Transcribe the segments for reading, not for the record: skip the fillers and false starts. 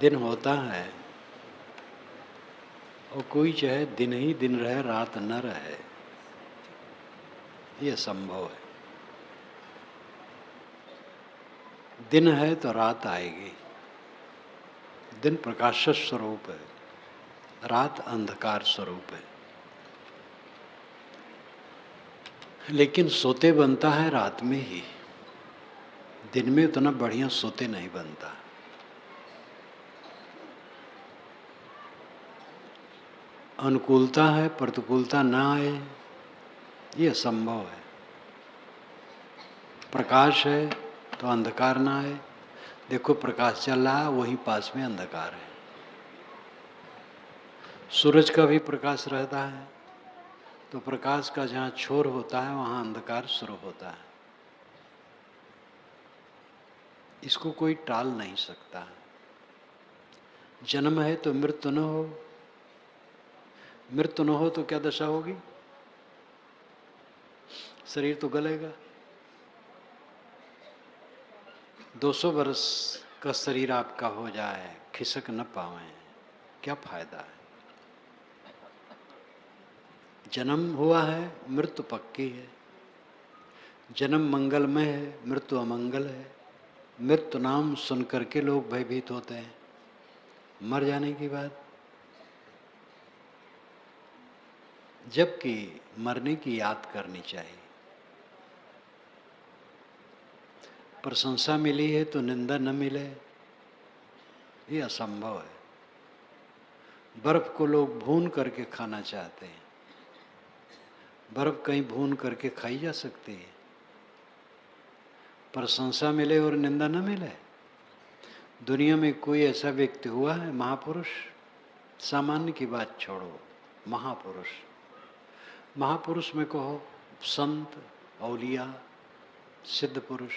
दिन होता है और कोई चाहे दिन ही दिन रहे रात न रहे, ये संभव है। दिन है तो रात आएगी। दिन प्रकाश स्वरूप है, रात अंधकार स्वरूप है। लेकिन सोते बनता है रात में ही, दिन में उतना बढ़िया सोते नहीं बनता। अनुकूलता है, प्रतिकूलता ना आए, ये असंभव है। प्रकाश है तो अंधकार ना आए। देखो प्रकाश चल रहा है, वहीं पास में अंधकार है। सूरज का भी प्रकाश रहता है, तो प्रकाश का जहाँ छोर होता है वहाँ अंधकार शुरू होता है। इसको कोई टाल नहीं सकता। जन्म है तो मृत्यु न हो, मृत्यु न हो तो क्या दशा होगी? शरीर तो गलेगा। 200 वर्ष का शरीर आपका हो जाए, खिसक न पावे, क्या फायदा है? जन्म हुआ है, मृत्यु पक्की है। जन्म मंगलमय है, मृत्यु अमंगल है। मृत्यु नाम सुन करके लोग भयभीत होते हैं। मर जाने की बात, जबकि मरने की याद करनी चाहिए। प्रशंसा मिली है तो निंदा न मिले, ये असंभव है। बर्फ को लोग भून करके खाना चाहते हैं। बर्फ कहीं भून करके खाई जा सकती है? प्रशंसा मिले और निंदा न मिले। दुनिया में कोई ऐसा व्यक्ति हुआ है महापुरुष? सामान्य की बात छोड़ो, महापुरुष। महापुरुष में कहो संत, औलिया, सिद्ध पुरुष।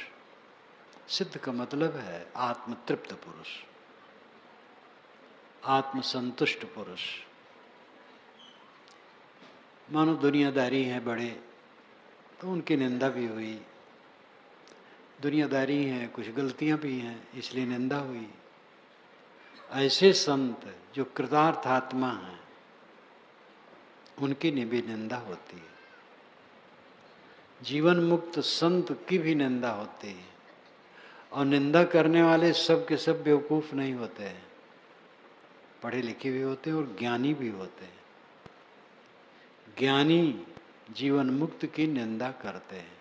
सिद्ध का मतलब है आत्मतृप्त पुरुष, आत्मसंतुष्ट पुरुष। मानो दुनियादारी हैं बड़े, तो उनकी निंदा भी हुई। दुनियादारी हैं, कुछ गलतियां भी हैं, इसलिए निंदा हुई। ऐसे संत जो कृतार्थ आत्मा हैं, उनकी भी निंदा होती है। जीवन मुक्त संत की भी निंदा होती है। और निंदा करने वाले सब के सब बेवकूफ़ नहीं होते हैं, पढ़े लिखे भी होते हैं और ज्ञानी भी होते हैं। ज्ञानी जीवन मुक्त की निंदा करते हैं।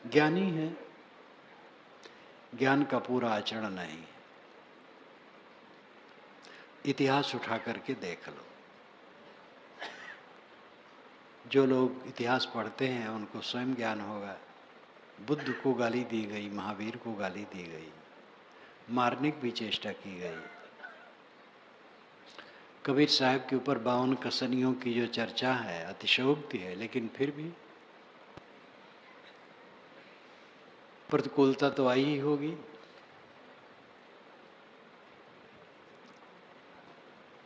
ज्ञानी है, ज्ञान का पूरा आचरण नहीं। इतिहास उठा करके देख लो। जो लोग इतिहास पढ़ते हैं उनको स्वयं ज्ञान होगा। बुद्ध को गाली दी गई, महावीर को गाली दी गई, मारने की भी चेष्टा की गई। कबीर साहब के ऊपर 52 कसनियों की जो चर्चा है अतिशयोक्ति है, लेकिन फिर भी प्रतिकूलता तो आई ही होगी।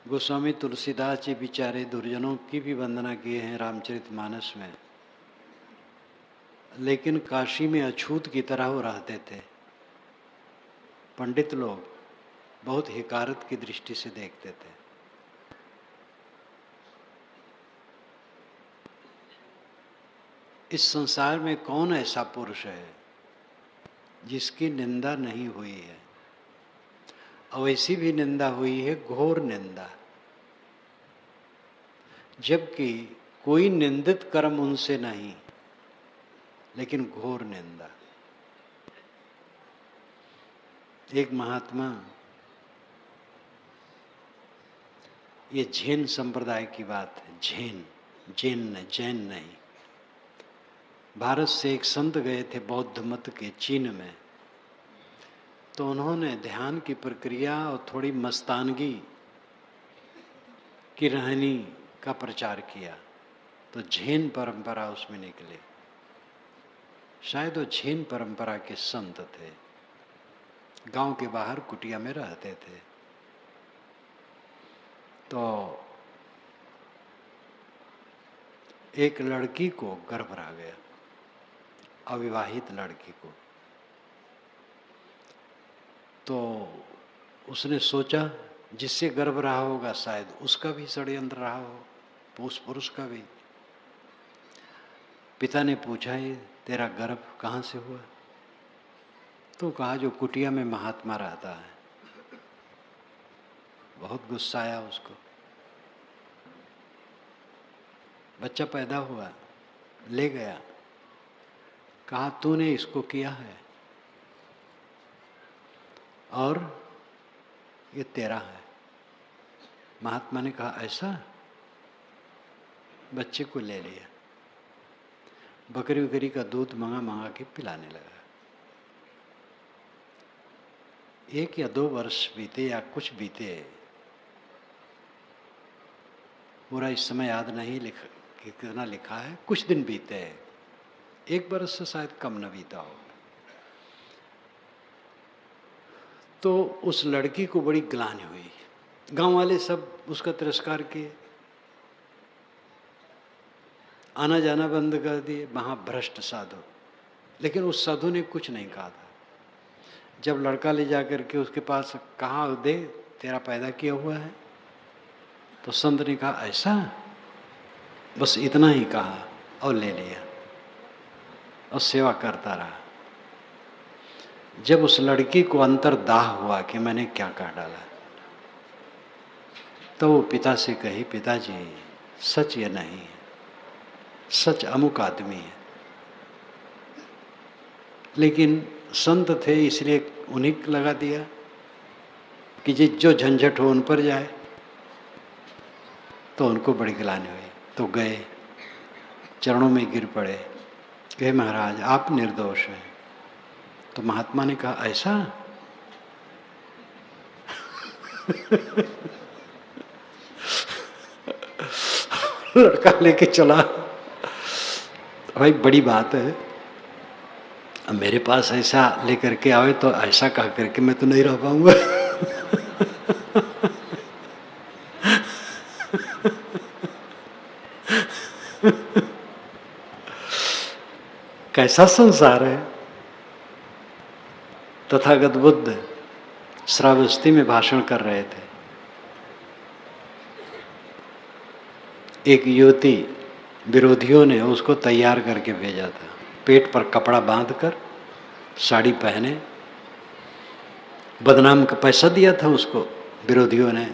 गोस्वामी तुलसीदास जी बेचारे दुर्जनों की भी वंदना किए हैं रामचरितमानस में, लेकिन काशी में अछूत की तरह वो रहते थे। पंडित लोग बहुत हिकारत की दृष्टि से देखते थे। इस संसार में कौन ऐसा पुरुष है जिसकी निंदा नहीं हुई है? अवैसी भी निंदा हुई है, घोर निंदा। जबकि कोई निंदित कर्म उनसे नहीं, लेकिन घोर निंदा। एक महात्मा, ये जैन संप्रदाय की बात है, जैन नहीं। भारत से एक संत गए थे बौद्ध मत के चीन में, तो उन्होंने ध्यान की प्रक्रिया और थोड़ी मस्तानगी की रहनी का प्रचार किया, तो जैन परंपरा उसमें निकले। शायद वो जैन परंपरा के संत थे, गांव के बाहर कुटिया में रहते थे। तो एक लड़की को गर्भ आ गया, अविवाहित लड़की को। तो उसने सोचा जिससे गर्भ रहा होगा शायद उसका भी षड्यंत्र रहा हो, उस पुरुष का भी। पिता ने पूछा, ये तेरा गर्भ कहाँ से हुआ? तो कहा जो कुटिया में महात्मा रहता है। बहुत गुस्सा आया उसको। बच्चा पैदा हुआ, ले गया, कहा तूने इसको किया है और ये तेरा है। महात्मा ने कहा ऐसा? बच्चे को ले लिया, बकरी वकरी का दूध मंगा मंगा के पिलाने लगा। 1 या 2 वर्ष बीते या कुछ बीते, पूरा इस समय याद नहीं कितना लिखा है, कुछ दिन बीते, 1 वर्ष से शायद कम न बीता हो। तो उस लड़की को बड़ी ग्लानि हुई। गांव वाले सब उसका तिरस्कार किए, आना जाना बंद कर दिए, महाभ्रष्ट साधु। लेकिन उस साधु ने कुछ नहीं कहा था। जब लड़का ले जाकर के उसके पास कहा, दे तेरा पैदा किया हुआ है, तो संत ने कहा ऐसा? बस इतना ही कहा और ले लिया और सेवा करता रहा। जब उस लड़की को अंतर्दाह हुआ कि मैंने क्या कह डाला, तो वो पिता से कही, पिताजी सच ये नहीं है, सच अमुक आदमी है। लेकिन संत थे इसलिए उन्हीं को लगा दिया कि जो झंझट हो उन पर जाए। तो उनको बड़ी ग्लानि हुई, तो गए चरणों में गिर पड़े, कहे महाराज आप निर्दोष हैं। तो महात्मा ने कहा ऐसा? लड़का लेके चला, भाई बड़ी बात है, अब मेरे पास ऐसा लेकर के आवे तो ऐसा कह करके मैं तो नहीं रह पाऊंगा। कैसा संसार है। तथागत बुद्ध श्रावस्ती में भाषण कर रहे थे। एक युवती विरोधियों ने उसको तैयार करके भेजा था, पेट पर कपड़ा बांधकर, साड़ी पहने, बदनाम का पैसा दिया था उसको विरोधियों ने।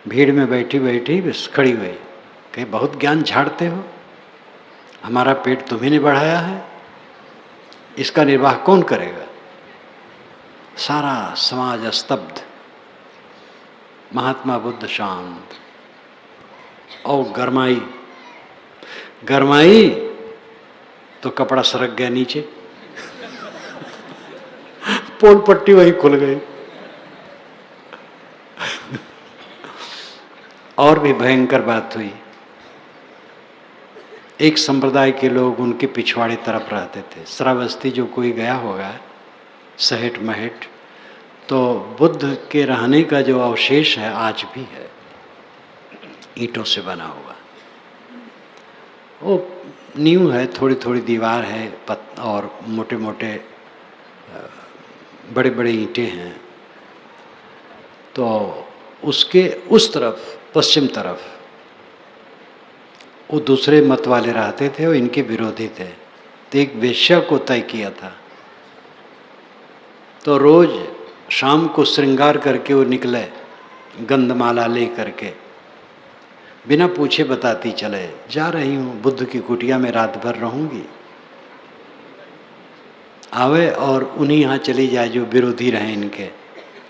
भीड़ में बैठी बैठी बस खड़ी हुई, कहीं बहुत ज्ञान झाड़ते हो, हमारा पेट तुम्ही ने बढ़ाया है, इसका निर्वाह कौन करेगा? सारा समाज स्तब्ध, महात्मा बुद्ध शांत। और गरमाई तो कपड़ा सरक गया नीचे, पोल पट्टी वहीं खुल गई। और भी भयंकर बात हुई। एक संप्रदाय के लोग उनके पिछवाड़े तरफ रहते थे। श्रावस्ती जो कोई गया होगा सहेट महेट, तो बुद्ध के रहने का जो अवशेष है आज भी है, ईंटों से बना हुआ। वो नींव है, थोड़ी थोड़ी दीवार है, और मोटे मोटे बड़े बड़े ईंटें हैं। तो उसके उस तरफ पश्चिम तरफ वो दूसरे मत वाले रहते थे और इनके विरोधी थे। तो एक वेश्या को तय किया था, तो रोज शाम को श्रृंगार करके वो निकले, गंधमाला ले करके, बिना पूछे बताती चले, जा रही हूँ बुद्ध की कुटिया में रात भर रहूँगी। आवे और उन्हीं यहाँ चली जाए जो विरोधी रहे इनके,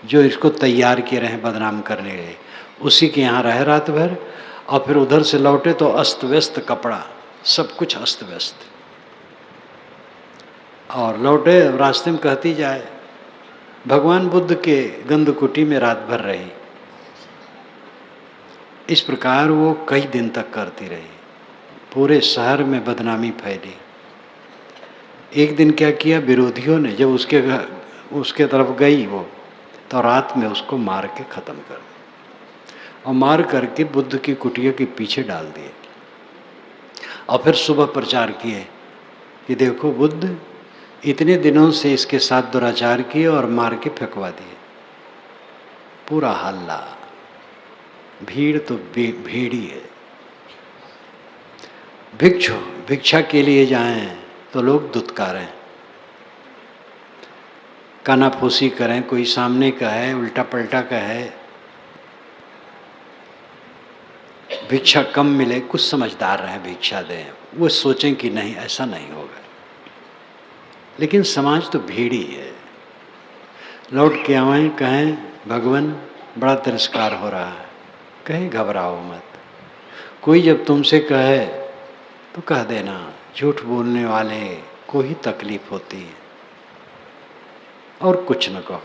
जो इसको तैयार किए रहे बदनाम करने गए, उसी के यहाँ रहे रात भर। और फिर उधर से लौटे तो अस्त व्यस्त कपड़ा, सब कुछ अस्त व्यस्त, और लौटे रास्ते में कहती जाए भगवान बुद्ध के गंधकुटी में रात भर रही। इस प्रकार वो कई दिन तक करती रही, पूरे शहर में बदनामी फैली। एक दिन क्या किया विरोधियों ने, जब उसके तरफ गई वो, तो रात में उसको मार के ख़त्म कर दिया और मार करके बुद्ध की कुटिया के पीछे डाल दिए। और फिर सुबह प्रचार किए कि देखो बुद्ध इतने दिनों से इसके साथ दुराचार किए और मार के फेंकवा दिए। पूरा हल्ला, भीड़ तो भीड़ ही है। भिक्षा के लिए जाएं तो लोग दुत्कारें, कानाफूसी करें, कोई सामने का है, उल्टा पलटा का है, भिक्षा कम मिले, कुछ समझदार रहें भिक्षा दें, वो सोचें कि नहीं ऐसा नहीं होगा। लेकिन समाज तो भीड़ ही है। लौट के आवें, कहें भगवान बड़ा तिरस्कार हो रहा है, कहें घबराओ मत। कोई जब तुमसे कहे तो कह देना झूठ बोलने वाले को ही तकलीफ होती है, और कुछ न कहो।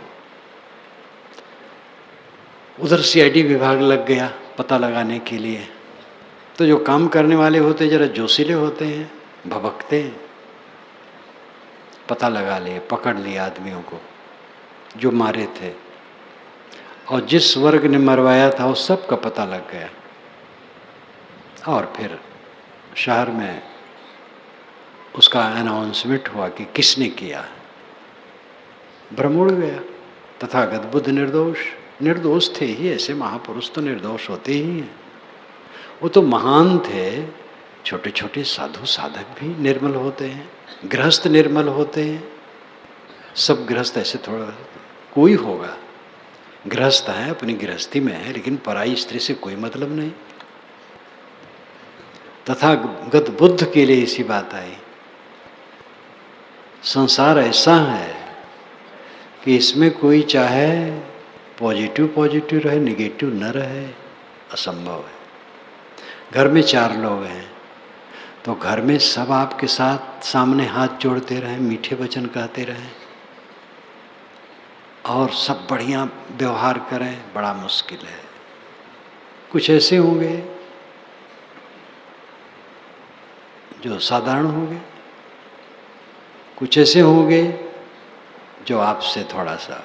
उधर सीआईडी विभाग लग गया पता लगाने के लिए, तो जो काम करने वाले होते जरा जोशीले होते हैं, भभकते हैं, पता लगा लिए, पकड़ लिया आदमियों को जो मारे थे, और जिस वर्ग ने मरवाया था उस सब का पता लग गया। और फिर शहर में उसका अनाउंसमेंट हुआ कि किसने किया। भ्रम उड़ गया। तथागत बुद्ध निर्दोष थे ही, ऐसे महापुरुष तो निर्दोष होते ही हैं। वो तो महान थे, छोटे छोटे साधु साधक भी निर्मल होते हैं, गृहस्थ निर्मल होते हैं। सब गृहस्थ ऐसे थोड़ा, कोई होगा गृहस्थ है, अपनी गृहस्थी में है, लेकिन पराई स्त्री से कोई मतलब नहीं। तथागत बुद्ध के लिए इसी बात आई। संसार ऐसा है कि इसमें कोई चाहे पॉजिटिव रहे, निगेटिव न रहे, असंभव है। घर में 4 लोग हैं तो घर में सब आपके साथ सामने हाथ जोड़ते रहें, मीठे वचन कहते रहें और सब बढ़िया व्यवहार करें, बड़ा मुश्किल है। कुछ ऐसे होंगे जो साधारण होंगे, कुछ ऐसे होंगे जो आपसे थोड़ा सा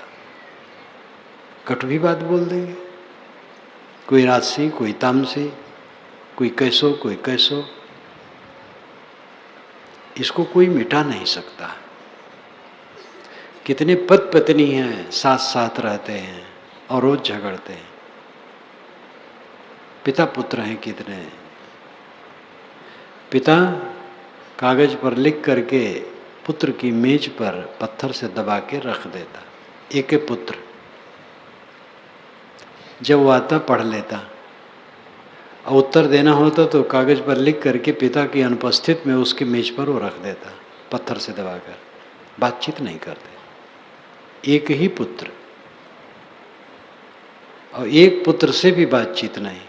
कटु भी बात बोल देंगे, कोई राजसी, कोई तामसी, कोई कैसो, कोई कैसो। इसको कोई मिटा नहीं सकता। कितने पति पत्नी हैं, साथ साथ रहते हैं और रोज झगड़ते हैं। पिता पुत्र हैं कितने। पिता कागज पर लिख करके पुत्र की मेज पर पत्थर से दबा के रख देता, एक पुत्र। जब वो आता पढ़ लेता, और उत्तर देना होता तो कागज पर लिख करके पिता की अनुपस्थित में उसकी मेज पर वो रख देता, पत्थर से दबाकर। बातचीत नहीं करते। एक ही पुत्र, और एक पुत्र से भी बातचीत नहीं।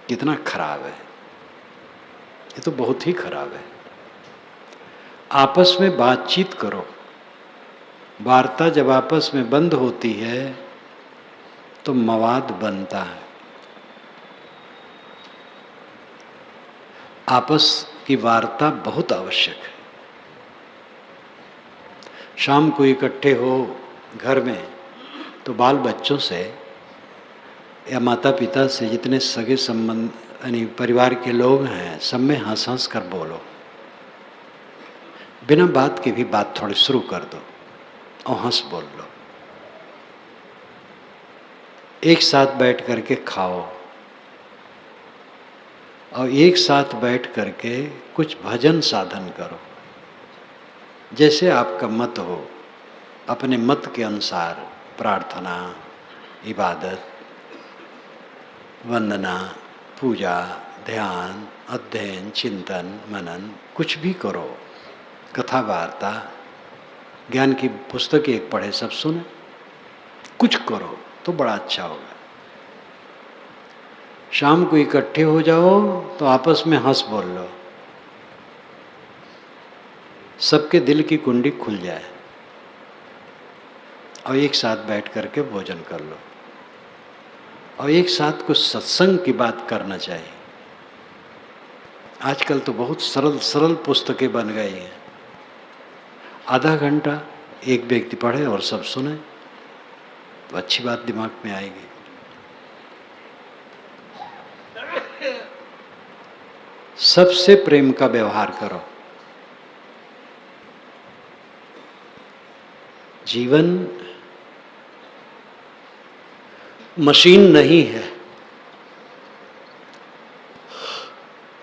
कितना खराब है ये, तो बहुत ही खराब है। आपस में बातचीत करो। वार्ता जब आपस में बंद होती है तो मवाद बनता है। आपस की वार्ता बहुत आवश्यक है। शाम को इकट्ठे हो घर में तो बाल बच्चों से या माता पिता से, जितने सगे संबंध यानी परिवार के लोग हैं, सब में हंस हंस कर बोलो। बिना बात के भी बात थोड़ी शुरू कर दो और हंस बोल लो। एक साथ बैठ करके खाओ और एक साथ बैठ करके कुछ भजन साधन करो। जैसे आपका मत हो, अपने मत के अनुसार प्रार्थना, इबादत, वंदना, पूजा, ध्यान, अध्ययन, चिंतन, मनन, कुछ भी करो। कथा वार्ता, ज्ञान की पुस्तक एक पढ़े, सब सुने, कुछ करो तो बड़ा अच्छा होगा। शाम को इकट्ठे हो जाओ तो आपस में हंस बोल लो, सबके दिल की कुंडी खुल जाए, और एक साथ बैठ करके भोजन कर लो, और एक साथ कुछ सत्संग की बात करना चाहिए। आजकल तो बहुत सरल सरल पुस्तकें बन गई हैं। आधा घंटा एक व्यक्ति पढ़े और सब सुने तो अच्छी बात दिमाग में आएगी। सबसे प्रेम का व्यवहार करो। जीवन मशीन नहीं है।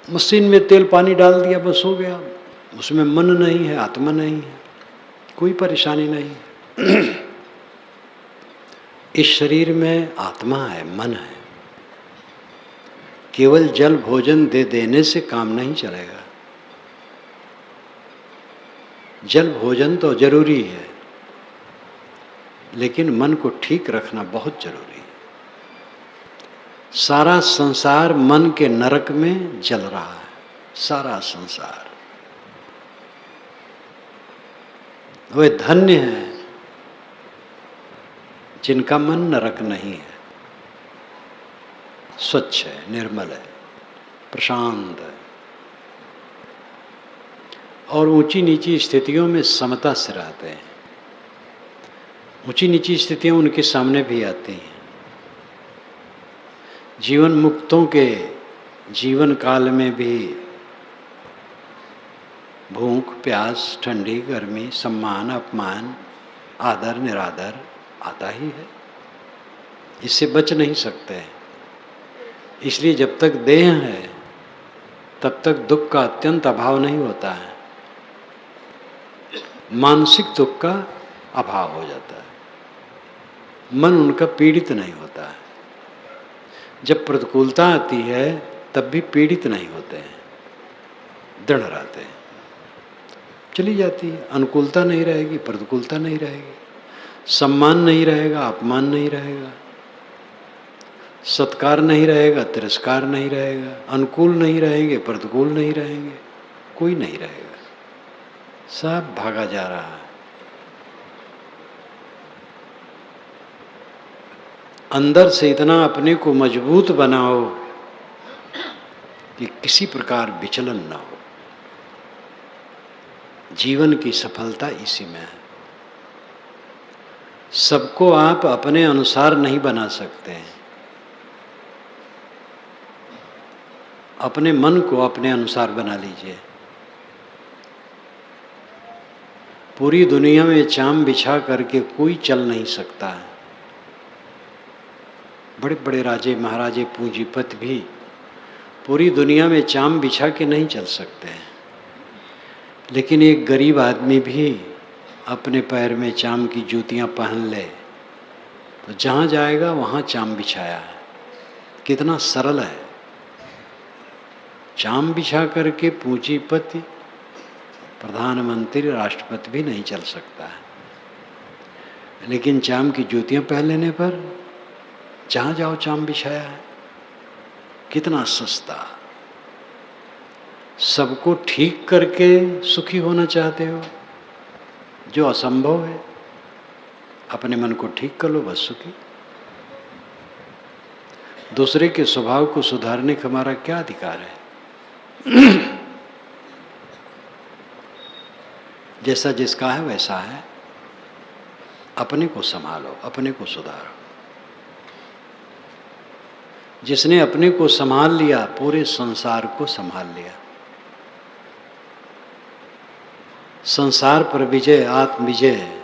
मशीन में तेल पानी डाल दिया, बस हो गया। उसमें मन नहीं है, आत्मा नहीं है, कोई परेशानी नहीं है। इस शरीर में आत्मा है, मन है। केवल जल भोजन दे देने से काम नहीं चलेगा। जल भोजन तो जरूरी है, लेकिन मन को ठीक रखना बहुत जरूरी है। सारा संसार मन के नरक में जल रहा है, सारा संसार। वे धन्य हैं जिनका मन नरक नहीं है, स्वच्छ है, निर्मल है, प्रशांत है और ऊंची नीची स्थितियों में समता से रहते हैं। ऊंची नीची स्थितियां उनके सामने भी आती हैं। जीवन मुक्तों के जीवन काल में भी भूख प्यास, ठंडी गर्मी, सम्मान अपमान, आदर निरादर आता ही है। इससे बच नहीं सकते। इसलिए जब तक देह है तब तक दुख का अत्यंत अभाव नहीं होता है, मानसिक दुख का अभाव हो जाता है। मन उनका पीड़ित नहीं होता है। जब प्रतिकूलता आती है तब भी पीड़ित नहीं होते हैं, दृढ़ रहते हैं। चली जाती है, अनुकूलता नहीं रहेगी, प्रतिकूलता नहीं रहेगी, सम्मान नहीं रहेगा, अपमान नहीं रहेगा, सत्कार नहीं रहेगा, तिरस्कार नहीं रहेगा, अनुकूल नहीं रहेंगे, प्रतिकूल नहीं रहेंगे, कोई नहीं रहेगा। सब भागा जा रहा है। अंदर से इतना अपने को मजबूत बनाओ कि किसी प्रकार विचलन न हो। जीवन की सफलता इसी में है। सबको आप अपने अनुसार नहीं बना सकते हैं। अपने मन को अपने अनुसार बना लीजिए। पूरी दुनिया में चाम बिछा करके कोई चल नहीं सकता है। बड़े बड़े राजे महाराजे पूंजीपति भी पूरी दुनिया में चाम बिछा के नहीं चल सकते हैं, लेकिन एक गरीब आदमी भी अपने पैर में चाम की जूतियां पहन ले तो जहाँ जाएगा वहाँ चाम बिछाया है। कितना सरल है। चाम बिछा करके पूंजीपति, प्रधानमंत्री, राष्ट्रपति भी नहीं चल सकता है, लेकिन चाम की जूतियां पहन लेने पर जहाँ जाओ चाम बिछाया है। कितना सस्ता। सबको ठीक करके सुखी होना चाहते हो, जो असंभव है। अपने मन को ठीक कर लो, बस सुखी। दूसरे के स्वभाव को सुधारने का हमारा क्या अधिकार है? जैसा जिसका है वैसा है। अपने को संभालो, अपने को सुधारो। जिसने अपने को संभाल लिया, पूरे संसार को संभाल लिया। संसार पर विजय, आत्म विजय।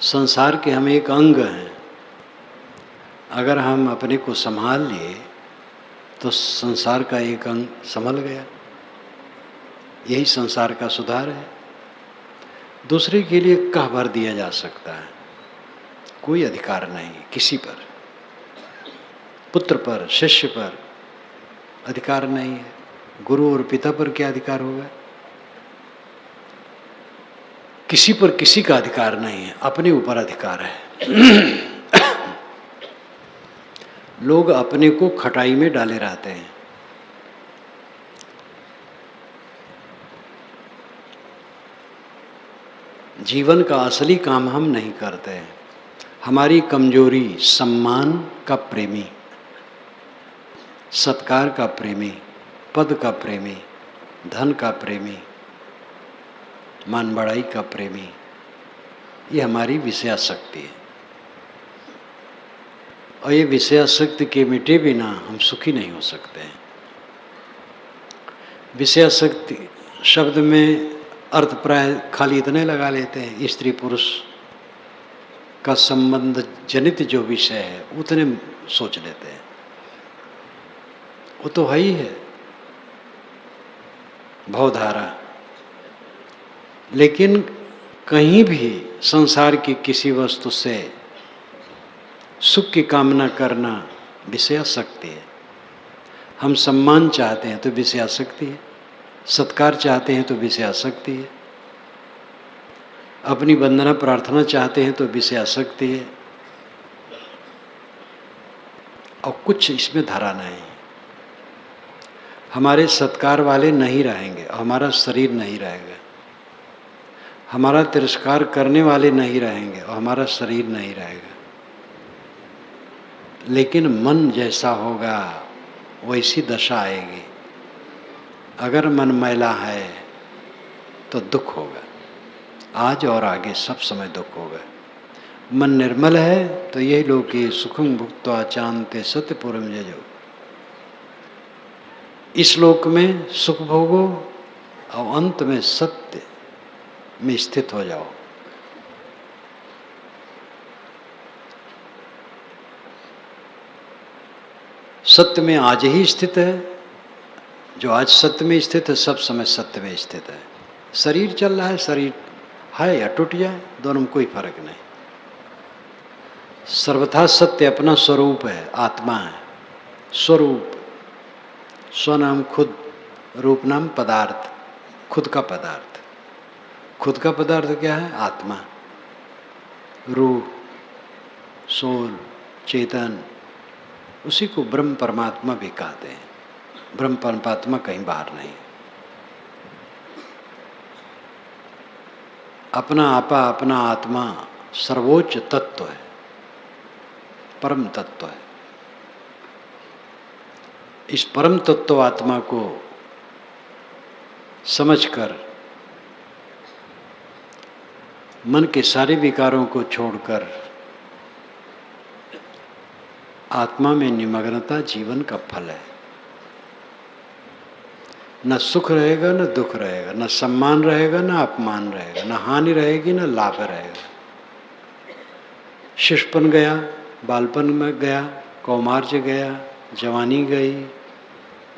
संसार के हम एक अंग हैं। अगर हम अपने को संभाल लिए तो संसार का एक अंग संभल गया। यही संसार का सुधार है। दूसरे के लिए कह भर दिया जा सकता है, कोई अधिकार नहीं किसी पर। पुत्र पर, शिष्य पर अधिकार नहीं है। गुरु और पिता पर क्या अधिकार होगा? किसी पर किसी का अधिकार नहीं है, अपने ऊपर अधिकार है। लोग अपने को खटाई में डाले रहते हैं। जीवन का असली काम हम नहीं करते हैं। हमारी कमजोरी सम्मान का प्रेमी, सत्कार का प्रेमी, पद का प्रेमी, धन का प्रेमी, मान बढ़ाई का प्रेमी, ये हमारी विषयासक्ति है। और ये विषयासक्ति के मिटे बिना हम सुखी नहीं हो सकते हैं। विषयासक्ति शब्द में अर्थ प्राय खाली इतने लगा लेते हैं, स्त्री पुरुष का संबंध जनित जो विषय है उतने सोच लेते हैं, वो तो है ही है भवधारा। लेकिन कहीं भी संसार की किसी वस्तु से सुख की कामना करना विषयासक्ति है। हम सम्मान चाहते हैं तो विषयासक्ति है, सत्कार चाहते हैं तो विषयासक्ति है, अपनी वंदना प्रार्थना चाहते हैं तो विषयासक्ति है, और कुछ इसमें धरा नहीं। हमारे सत्कार वाले नहीं रहेंगे और हमारा शरीर नहीं रहेगा, हमारा तिरस्कार करने वाले नहीं रहेंगे और हमारा शरीर नहीं रहेगा। लेकिन मन जैसा होगा वैसी दशा आएगी। अगर मन मैला है तो दुख होगा, आज और आगे सब समय दुख होगा। मन निर्मल है तो यही लोग कि सुखम भुक्त्वा चान्ते सत्यपुरम जजो, इस लोक में सुख भोगो और अंत में सत्य में स्थित हो जाओ। सत्य में आज ही स्थित है, जो आज सत्य में स्थित है सब समय सत्य में स्थित है। शरीर चल रहा है, शरीर है या टूट जाए दोनों में कोई फर्क नहीं। सर्वथा सत्य अपना स्वरूप है, आत्मा है। स्वरूप, स्वनाम खुद, रूप नाम पदार्थ, खुद का पदार्थ। खुद का पदार्थ क्या है? आत्मा, रूह, सोल, चेतन। उसी को ब्रह्म परमात्मा भी कहते हैं। ब्रह्म परमात्मा कहीं बाहर नहीं। अपना आपा, अपना आत्मा सर्वोच्च तत्व है, परम तत्व है। इस परम तत्व आत्मा को समझकर मन के सारे विकारों को छोड़कर आत्मा में निमग्नता जीवन का फल है। न सुख रहेगा न दुख रहेगा, न सम्मान रहेगा न अपमान रहेगा, न हानि रहेगी न लाभ रहेगा। शिशुपन गया, बालपन में गया, कौमार्य गया, जवानी गई,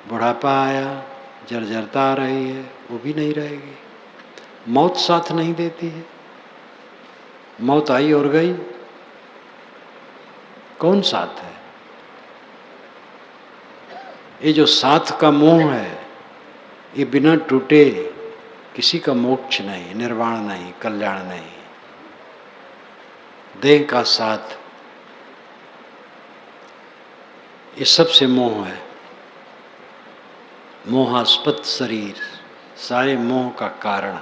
बुढ़ापा आया, जर्जरता आ रही है, वो भी नहीं रहेगी। मौत साथ नहीं देती है। मौत आई और गई, कौन साथ है? ये जो साथ का मोह है, ये बिना टूटे किसी का मोक्ष नहीं, निर्वाण नहीं, कल्याण नहीं। देह का साथ, ये सबसे मोह है। मोहास्पद शरीर सारे मोह का कारण।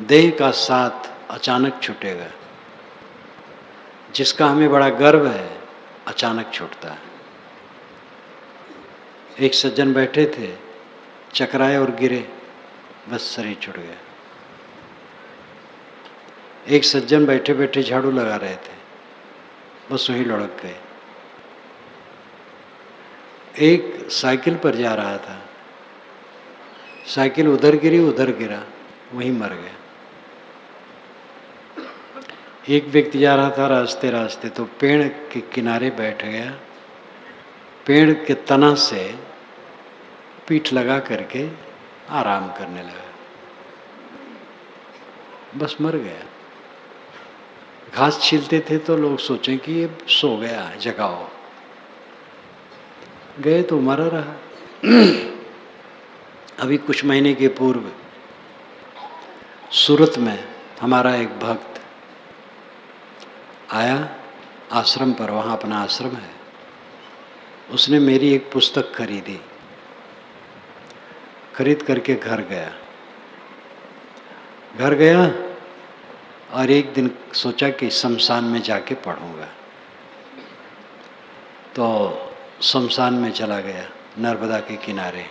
देह का साथ अचानक छूटेगा। जिसका हमें बड़ा गर्व है अचानक छूटता है। एक सज्जन बैठे थे, चकराए और गिरे, बस शरीर छूट गया। एक सज्जन बैठे बैठे झाड़ू लगा रहे थे, बस वहीं लुढ़क गए। एक साइकिल पर जा रहा था, साइकिल उधर गिरी, उधर गिरा, वहीं मर गया। एक व्यक्ति जा रहा था रास्ते रास्ते, तो पेड़ के किनारे बैठ गया, पेड़ के तना से पीठ लगा करके आराम करने लगा, बस मर गया। घास छीलते थे तो लोग सोचें कि ये सो गया, जगाओ। गए तो मरा रहा। अभी कुछ महीने के पूर्व सूरत में हमारा एक भक्त आया आश्रम पर, वहाँ अपना आश्रम है। उसने मेरी एक पुस्तक खरीदी, खरीद करके घर गया और एक दिन सोचा कि शमशान में जाके पढ़ूंगा। तो शमशान में चला गया, नर्मदा के किनारे,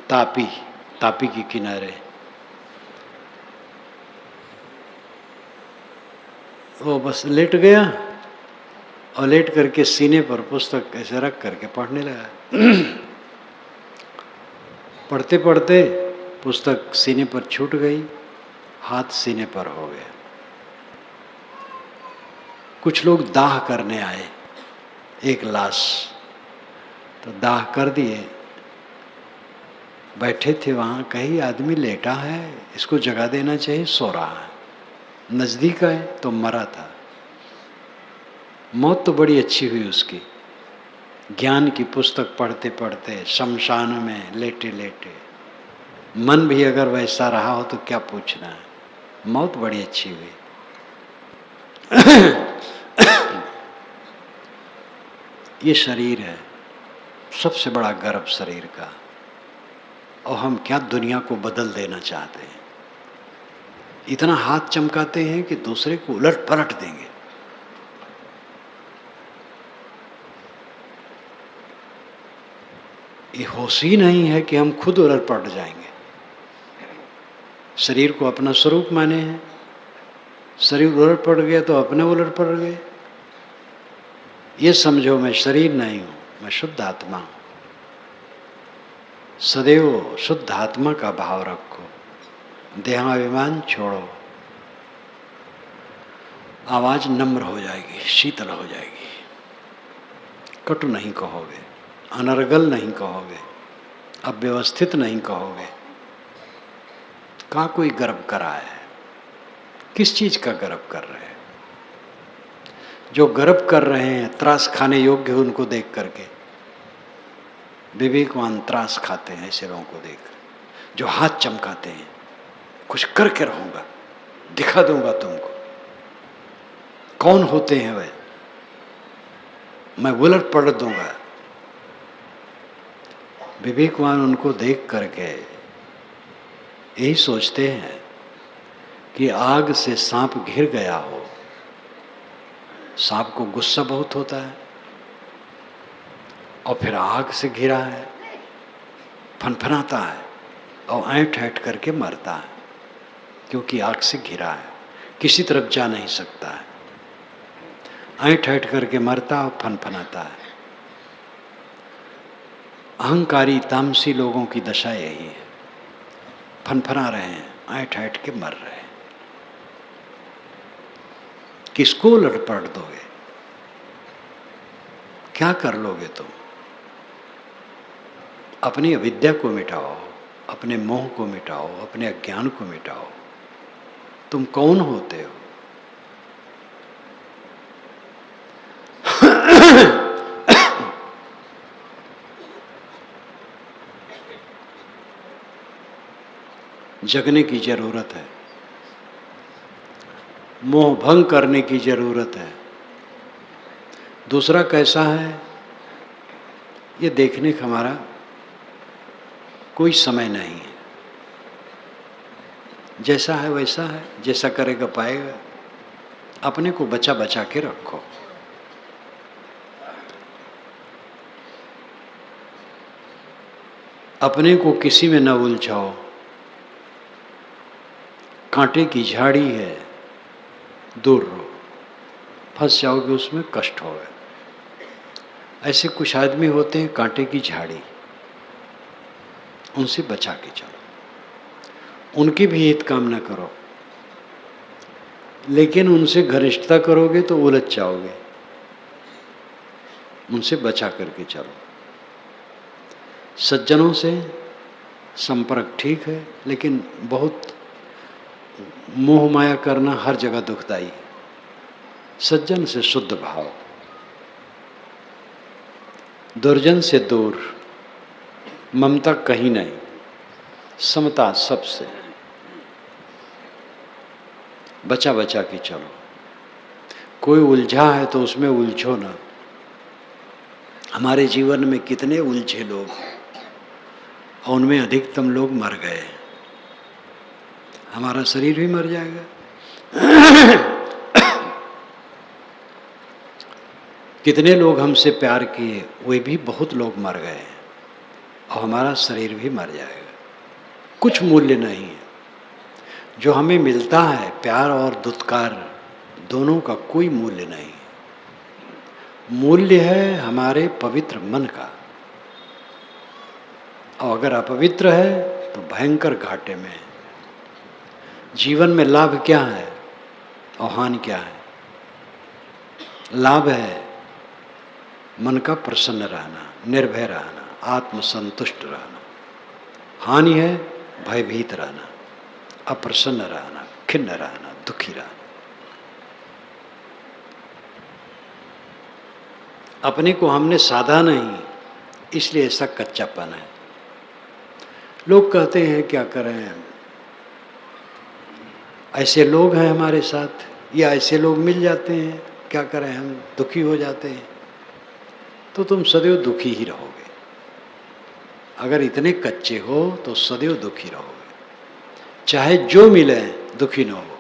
तापी के किनारे। वो बस लेट गया और लेट करके सीने पर पुस्तक ऐसे रख करके पढ़ने लगा। पढ़ते पढ़ते पुस्तक सीने पर छूट गई, हाथ सीने पर हो गए। कुछ लोग दाह करने आए, एक लाश, तो दाह कर दिए। बैठे थे वहाँ, कहीं आदमी लेटा है, इसको जगा देना चाहिए, सो रहा है। नज़दीक आए तो मरा था। मौत तो बड़ी अच्छी हुई उसकी, ज्ञान की पुस्तक पढ़ते पढ़ते शमशान में लेटे लेटे। मन भी अगर वैसा रहा हो तो क्या पूछना है, मौत बड़ी अच्छी हुई। ये शरीर है, सबसे बड़ा गर्व शरीर का, और हम क्या दुनिया को बदल देना चाहते हैं। इतना हाथ चमकाते हैं कि दूसरे को उलट पलट देंगे। ये होश ही नहीं है कि हम खुद उलट पलट जाएंगे। शरीर को अपना स्वरूप माने हैं, शरीर उलट पड़ गया तो अपने उलट पड़ गए। ये समझो मैं शरीर नहीं हूं, मैं शुद्ध आत्मा हूं। सदैव शुद्ध आत्मा का भाव रखो, देहाभिमान छोड़ो। आवाज नम्र हो जाएगी, शीतल हो जाएगी, कटु नहीं कहोगे, अनर्गल नहीं कहोगे, अव्यवस्थित नहीं कहोगे। कहाँ कोई गर्व करा है? किस चीज का गर्व कर रहे हैं? जो गर्व कर रहे हैं त्रास खाने योग्य उनको देख करके। विवेकवान त्रास खाते हैं ऐसे लोगों को देख, जो हाथ चमकाते हैं, कुछ करके रहूंगा, दिखा दूंगा तुमको। कौन होते हैं वे? मैं उलट पलट दूंगा। विवेकवान उनको देख करके यही सोचते हैं कि आग से सांप घिर गया हो। सांप को गुस्सा बहुत होता है, और फिर आग से घिरा है, फनफनाता है और ऐंठ ऐंठ करके मरता है, क्योंकि आग से घिरा है, किसी तरफ जा नहीं सकता है। ऐंठ ऐंठ करके मरता और फनफनाता है। अहंकारी तामसी लोगों की दशा यही है, फनफना रहे हैं, ऐंठ ऐंठ के मर रहे हैं। किसको उलट पलट दोगे? क्या कर लोगे तुम? अपनी अविद्या को मिटाओ, अपने मोह को मिटाओ, अपने अज्ञान को मिटाओ। तुम कौन होते हो? जगने की जरूरत है, मोह भंग करने की जरूरत है। दूसरा कैसा है ये देखने का हमारा कोई समय नहीं है। जैसा है वैसा है, जैसा करेगा पाएगा। अपने को बचा बचा के रखो। अपने को किसी में न उलझाओ। कांटे की झाड़ी है, दूर रहो, फंस जाओगे उसमें, कष्ट होगा। ऐसे कुछ आदमी होते हैं कांटे की झाड़ी, उनसे बचा के चलो। उनकी भी हित कामना करो, लेकिन उनसे घनिष्ठता करोगे तो उलझ जाओगे। उनसे बचा करके चलो। सज्जनों से संपर्क ठीक है, लेकिन बहुत मोह माया करना हर जगह दुखदाई है। सज्जन से शुद्ध भाव, दुर्जन से दूर, ममता कहीं नहीं, समता सबसे। बचा बचा के चलो। कोई उलझा है तो उसमें उलझो ना। हमारे जीवन में कितने उलझे लोग, और उनमें अधिकतम लोग मर गए। हमारा शरीर भी मर जाएगा। कितने लोग हमसे प्यार किए, वे भी बहुत लोग मर गए, और हमारा शरीर भी मर जाएगा। कुछ मूल्य नहीं है। जो हमें मिलता है, प्यार और दुत्कार दोनों का कोई मूल्य नहीं। मूल्य है हमारे पवित्र मन का, और अगर अपवित्र है तो भयंकर घाटे में है। जीवन में लाभ क्या है और हानि क्या है? लाभ है मन का प्रसन्न रहना, निर्भय रहना, आत्मसंतुष्ट रहना। हानि है भयभीत रहना, अप्रसन्न रहना, खिन्न रहना, दुखी रहना। अपने को हमने साधा नहीं, इसलिए ऐसा कच्चापन है। लोग कहते हैं क्या करें, ऐसे लोग हैं हमारे साथ, या ऐसे लोग मिल जाते हैं, क्या करें, हम दुखी हो जाते हैं। तो तुम सदैव दुखी ही रहोगे। अगर इतने कच्चे हो तो सदैव दुखी रहोगे। चाहे जो मिले दुखी न हो,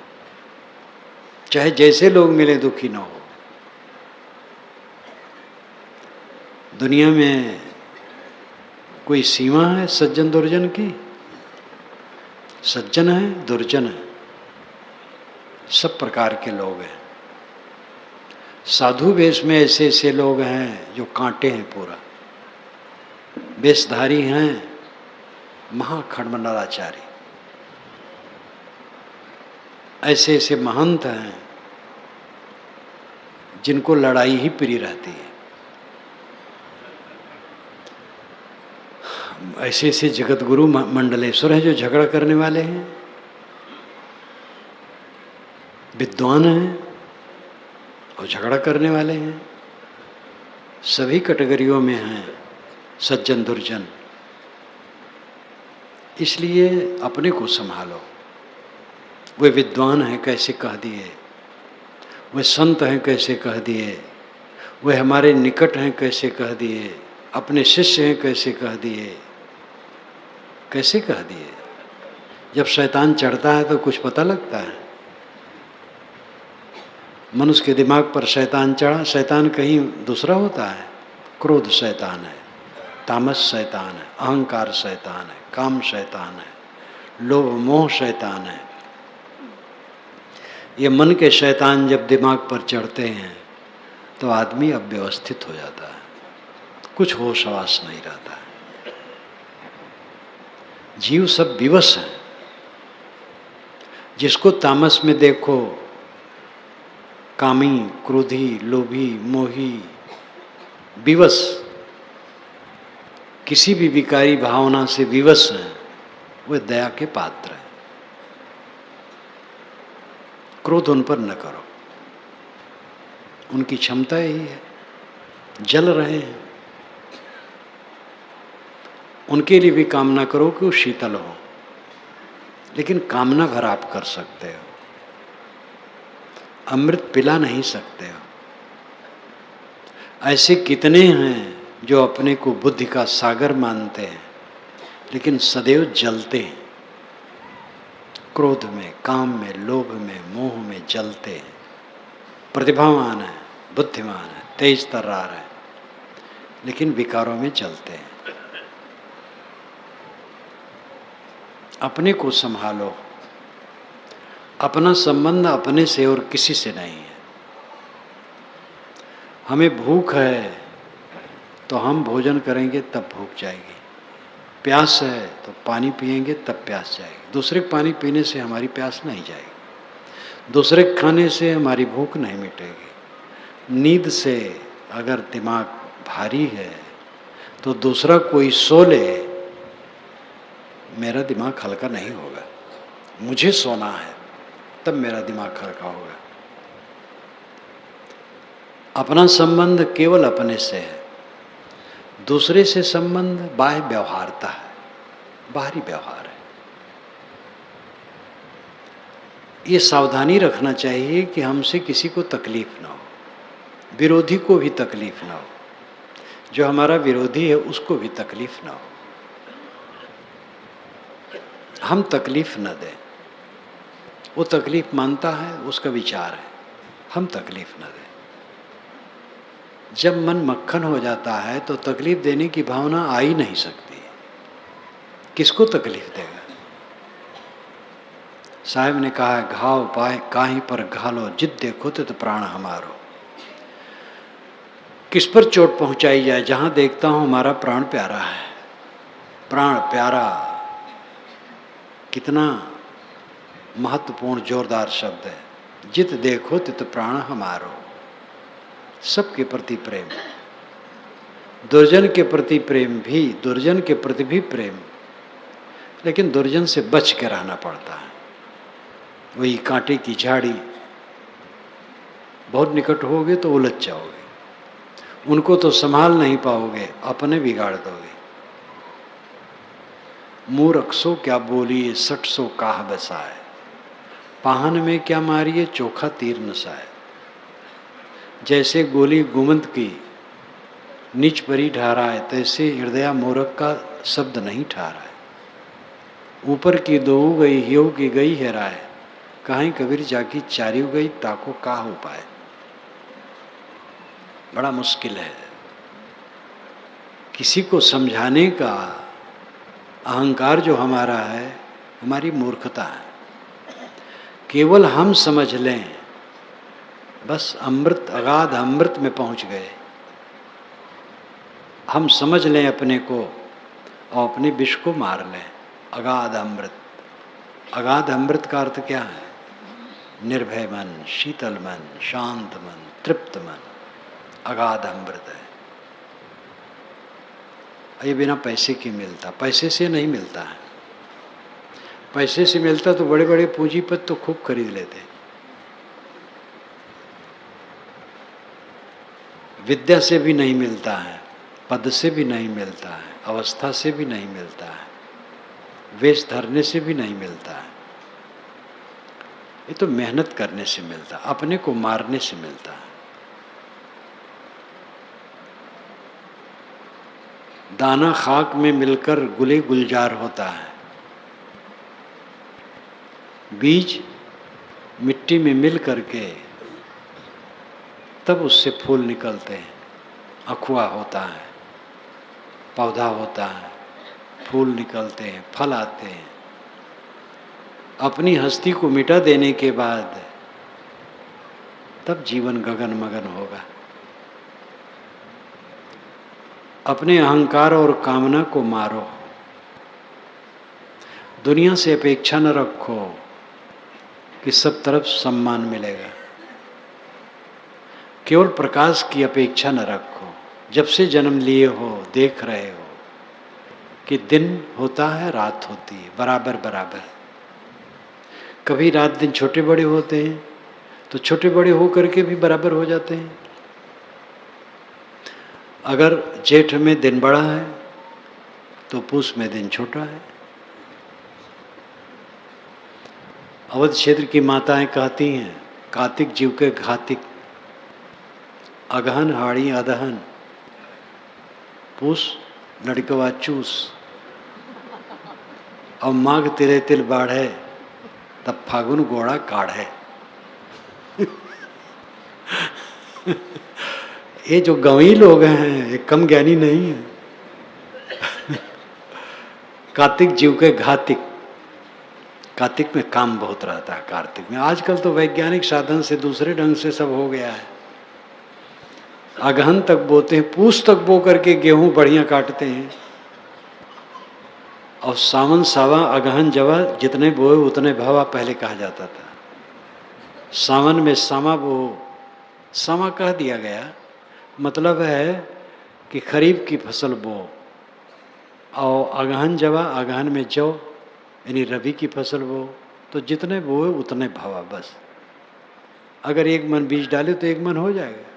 चाहे जैसे लोग मिले दुखी न हो। दुनिया में कोई सीमा है सज्जन दुर्जन की? सज्जन है, दुर्जन है, सब प्रकार के लोग हैं। साधु वेश में ऐसे ऐसे लोग हैं जो कांटे हैं पूरा, वेशधारी हैं महाखंडमंडलाचारी। ऐसे ऐसे महंत हैं जिनको लड़ाई ही प्रिय रहती है। ऐसे ऐसे जगत गुरु मंडलेश्वर हैं जो झगड़ा करने वाले हैं, विद्वान हैं और झगड़ा करने वाले हैं। सभी कैटेगरियों में हैं सज्जन दुर्जन। इसलिए अपने को संभालो। वे विद्वान हैं कैसे कह दिए, वे संत हैं कैसे कह दिए, वे हमारे निकट हैं कैसे कह दिए, अपने शिष्य हैं कैसे कह दिए, कैसे कह दिए। जब शैतान चढ़ता है तो कुछ पता लगता है। मनुष्य के दिमाग पर शैतान चढ़ा, शैतान कहीं दूसरा होता है। क्रोध शैतान है, तामस शैतान है, अहंकार शैतान है, काम शैतान है, लोभ मोह शैतान है। ये मन के शैतान जब दिमाग पर चढ़ते हैं तो आदमी अव्यवस्थित हो जाता है, कुछ होश हवास नहीं रहता है। जीव सब विवश है। जिसको तामस में देखो, कामी, क्रोधी, लोभी, मोही, विवश, किसी भी विकारी भावना से विवश हैं, वे दया के पात्र हैं। क्रोध उन पर न करो, उनकी क्षमता यही है, जल रहे हैं। उनके लिए भी कामना करो कि वो शीतल हो, लेकिन कामना भर आप कर सकते हो, अमृत पिला नहीं सकते हो। ऐसे कितने हैं जो अपने को बुद्धि का सागर मानते हैं, लेकिन सदैव जलते हैं, क्रोध में, काम में, लोभ में, मोह में जलते हैं। प्रतिभावान है, बुद्धिमान है, तेज तर्रार है, लेकिन विकारों में जलते हैं। अपने को संभालो। अपना संबंध अपने से और किसी से नहीं है। हमें भूख है तो हम भोजन करेंगे तब भूख जाएगी, प्यास है तो पानी पिएंगे तब प्यास जाएगी। दूसरे के पानी पीने से हमारी प्यास नहीं जाएगी, दूसरे के खाने से हमारी भूख नहीं मिटेगी। नींद से अगर दिमाग भारी है तो दूसरा कोई सो ले, मेरा दिमाग हल्का नहीं होगा। मुझे सोना है तब मेरा दिमाग हल्का होगा। अपना संबंध केवल अपने से है, दूसरे से संबंध बाह्य व्यवहारता है, बाहरी व्यवहार है। ये सावधानी रखना चाहिए कि हमसे किसी को तकलीफ ना हो, विरोधी को भी तकलीफ ना हो, जो हमारा विरोधी है उसको भी तकलीफ ना हो। हम तकलीफ न दें। वो तकलीफ मानता है, उसका विचार है, हम तकलीफ न दें। जब मन मक्खन हो जाता है तो तकलीफ देने की भावना आ ही नहीं सकती। किसको तकलीफ देगा? साहब ने कहा है, घाव पाए काहीं पर घालो, जिद देखो तो प्राण हमारो। किस पर चोट पहुंचाई जाए? जहां देखता हूं हमारा प्राण प्यारा है। प्राण प्यारा कितना महत्वपूर्ण जोरदार शब्द है। जित देखो तित प्राण हमारो, सबके प्रति प्रेम, दुर्जन के प्रति प्रेम भी, दुर्जन के प्रति भी प्रेम, लेकिन दुर्जन से बच के रहना पड़ता है। वही कांटे की झाड़ी, बहुत निकट होगे तो उलझ जाओगे, उनको तो संभाल नहीं पाओगे, अपने बिगाड़ दोगे। मूर्ख सो क्या बोलिए, सठ सो काह बसाए, पाहन में क्या मारिए, चोखा तीर नसाए। जैसे गोली गुमंत की नीच परी ठहराए, तैसे हृदय मूर्ख का शब्द नहीं ठहराए। ऊपर की दो गई हियो की गई है राय, कहीं कबीर जाकी चारियो गई, ताको का हो पाए। बड़ा मुश्किल है किसी को समझाने का। अहंकार जो हमारा है, हमारी मूर्खता है। केवल हम समझ लें, बस अमृत, अगाध अमृत में पहुंच गए। हम समझ लें अपने को और अपने विष को मार लें। अगाध अमृत, अगाध अमृत का अर्थ क्या है? निर्भय मन, शीतल मन, शांत मन, तृप्त मन, अगाध अमृत है। ये बिना पैसे के मिलता, पैसे से नहीं मिलता है। पैसे से मिलता तो बड़े बड़े पूंजीपति तो खूब खरीद लेते। विद्या से भी नहीं मिलता है, पद से भी नहीं मिलता है, अवस्था से भी नहीं मिलता है, वेश धरने से भी नहीं मिलता है। ये तो मेहनत करने से मिलता, अपने को मारने से मिलता है। दाना खाक में मिलकर गुले गुलजार होता है, बीज मिट्टी में मिल करके तब उससे फूल निकलते हैं, अखुआ होता है, पौधा होता है, फूल निकलते हैं, फल आते हैं। अपनी हस्ती को मिटा देने के बाद तब जीवन गगन मगन होगा। अपने अहंकार और कामना को मारो, दुनिया से अपेक्षा न रखो कि सब तरफ सम्मान मिलेगा। केवल प्रकाश की अपेक्षा न रखो। जब से जन्म लिए हो देख रहे हो कि दिन होता है, रात होती है, बराबर बराबर। कभी रात दिन छोटे बड़े होते हैं तो छोटे बड़े हो करके भी बराबर हो जाते हैं। अगर जेठ में दिन बड़ा है तो पूस में दिन छोटा है। अवध क्षेत्र की माताएं कहती हैं, कार्तिक जीव के घातिक, अगहन हाड़ी अदहन, पूस लड़कवा चूस, और माघ तिले तिल बाढ़े, तब फागुन गोड़ा काढ़े। ये जो गंवी लोग हैं, ये कम ज्ञानी नहीं है। कार्तिक जीव के घातिक, कार्तिक में काम बहुत रहता है। कार्तिक में आजकल तो वैज्ञानिक साधन से दूसरे ढंग से सब हो गया है। अगहन तक बोते हैं, पूस तक बो करके गेहूं बढ़िया काटते हैं, और सावन सावा अगहन जवा, जितने बोए उतने भावा पहले कहा जाता था। सावन में सामा बो, सामा कह दिया गया, मतलब है कि खरीफ की फसल बो, और अगहन जवा, अगहन में जौ यानी रबी की फसल बो, तो जितने बोए उतने भावा बस। अगर 1 मन बीज डाले तो 1 मन हो जाएगा।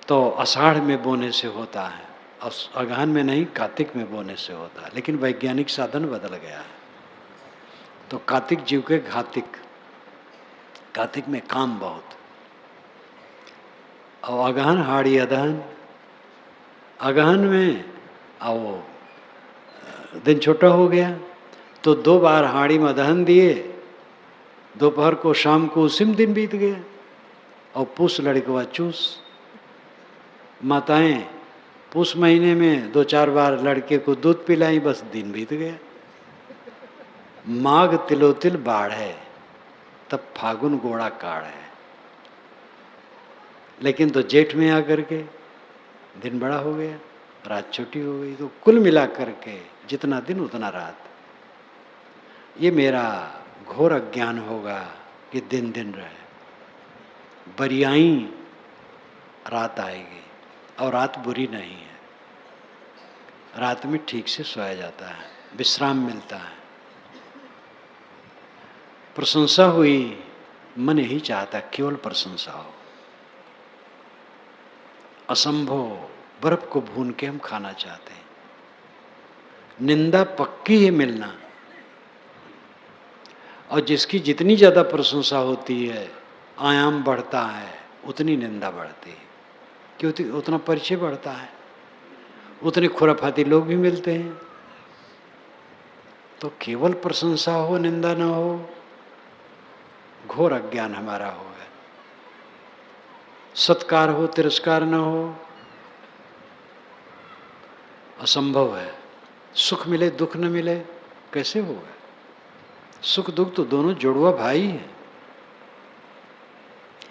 तो आषाढ़ में बोने से होता है, और अगहन में नहीं, कार्तिक में बोने से होता है। लेकिन वैज्ञानिक साधन बदल गया है। तो कार्तिक जीव के घातिक, कार्तिक में काम बहुत, और अगहन हाड़ी अदहन, अगहन में आओ दिन छोटा हो गया तो 2 बार हाड़ी में अदहन दिए, दोपहर को शाम को उसी में दिन बीत गया। और पूस लड़कवा चूस, माताएं पूस महीने में 2-4 बार लड़के को दूध पिलाई, बस दिन बीत गया। माघ तिलोतिल बाढ़ है, तब फागुन गोड़ा काढ़ है। लेकिन तो जेठ में आकर के दिन बड़ा हो गया, रात छोटी हो गई। तो कुल मिला करके जितना दिन उतना रात। ये मेरा घोर अज्ञान होगा कि दिन दिन रहे, बरियाई रात आएगी, और रात बुरी नहीं है। रात में ठीक से सोया जाता है, विश्राम मिलता है। प्रशंसा हुई, मन यही चाहता केवल प्रशंसा हो। असंभव बर्फ को भून के हम खाना चाहते हैं। निंदा पक्की है मिलना, और जिसकी जितनी ज्यादा प्रशंसा होती है, आयाम बढ़ता है, उतनी निंदा बढ़ती है, क्योंकि उतना परिचय बढ़ता है, उतने खुराफाती लोग भी मिलते हैं। तो केवल प्रशंसा हो, निंदा न हो, घोर अज्ञान हमारा हो गया। सत्कार हो, तिरस्कार न हो, असंभव है। सुख मिले दुख न मिले, कैसे होगा? सुख दुख तो दोनों जुड़वा भाई हैं।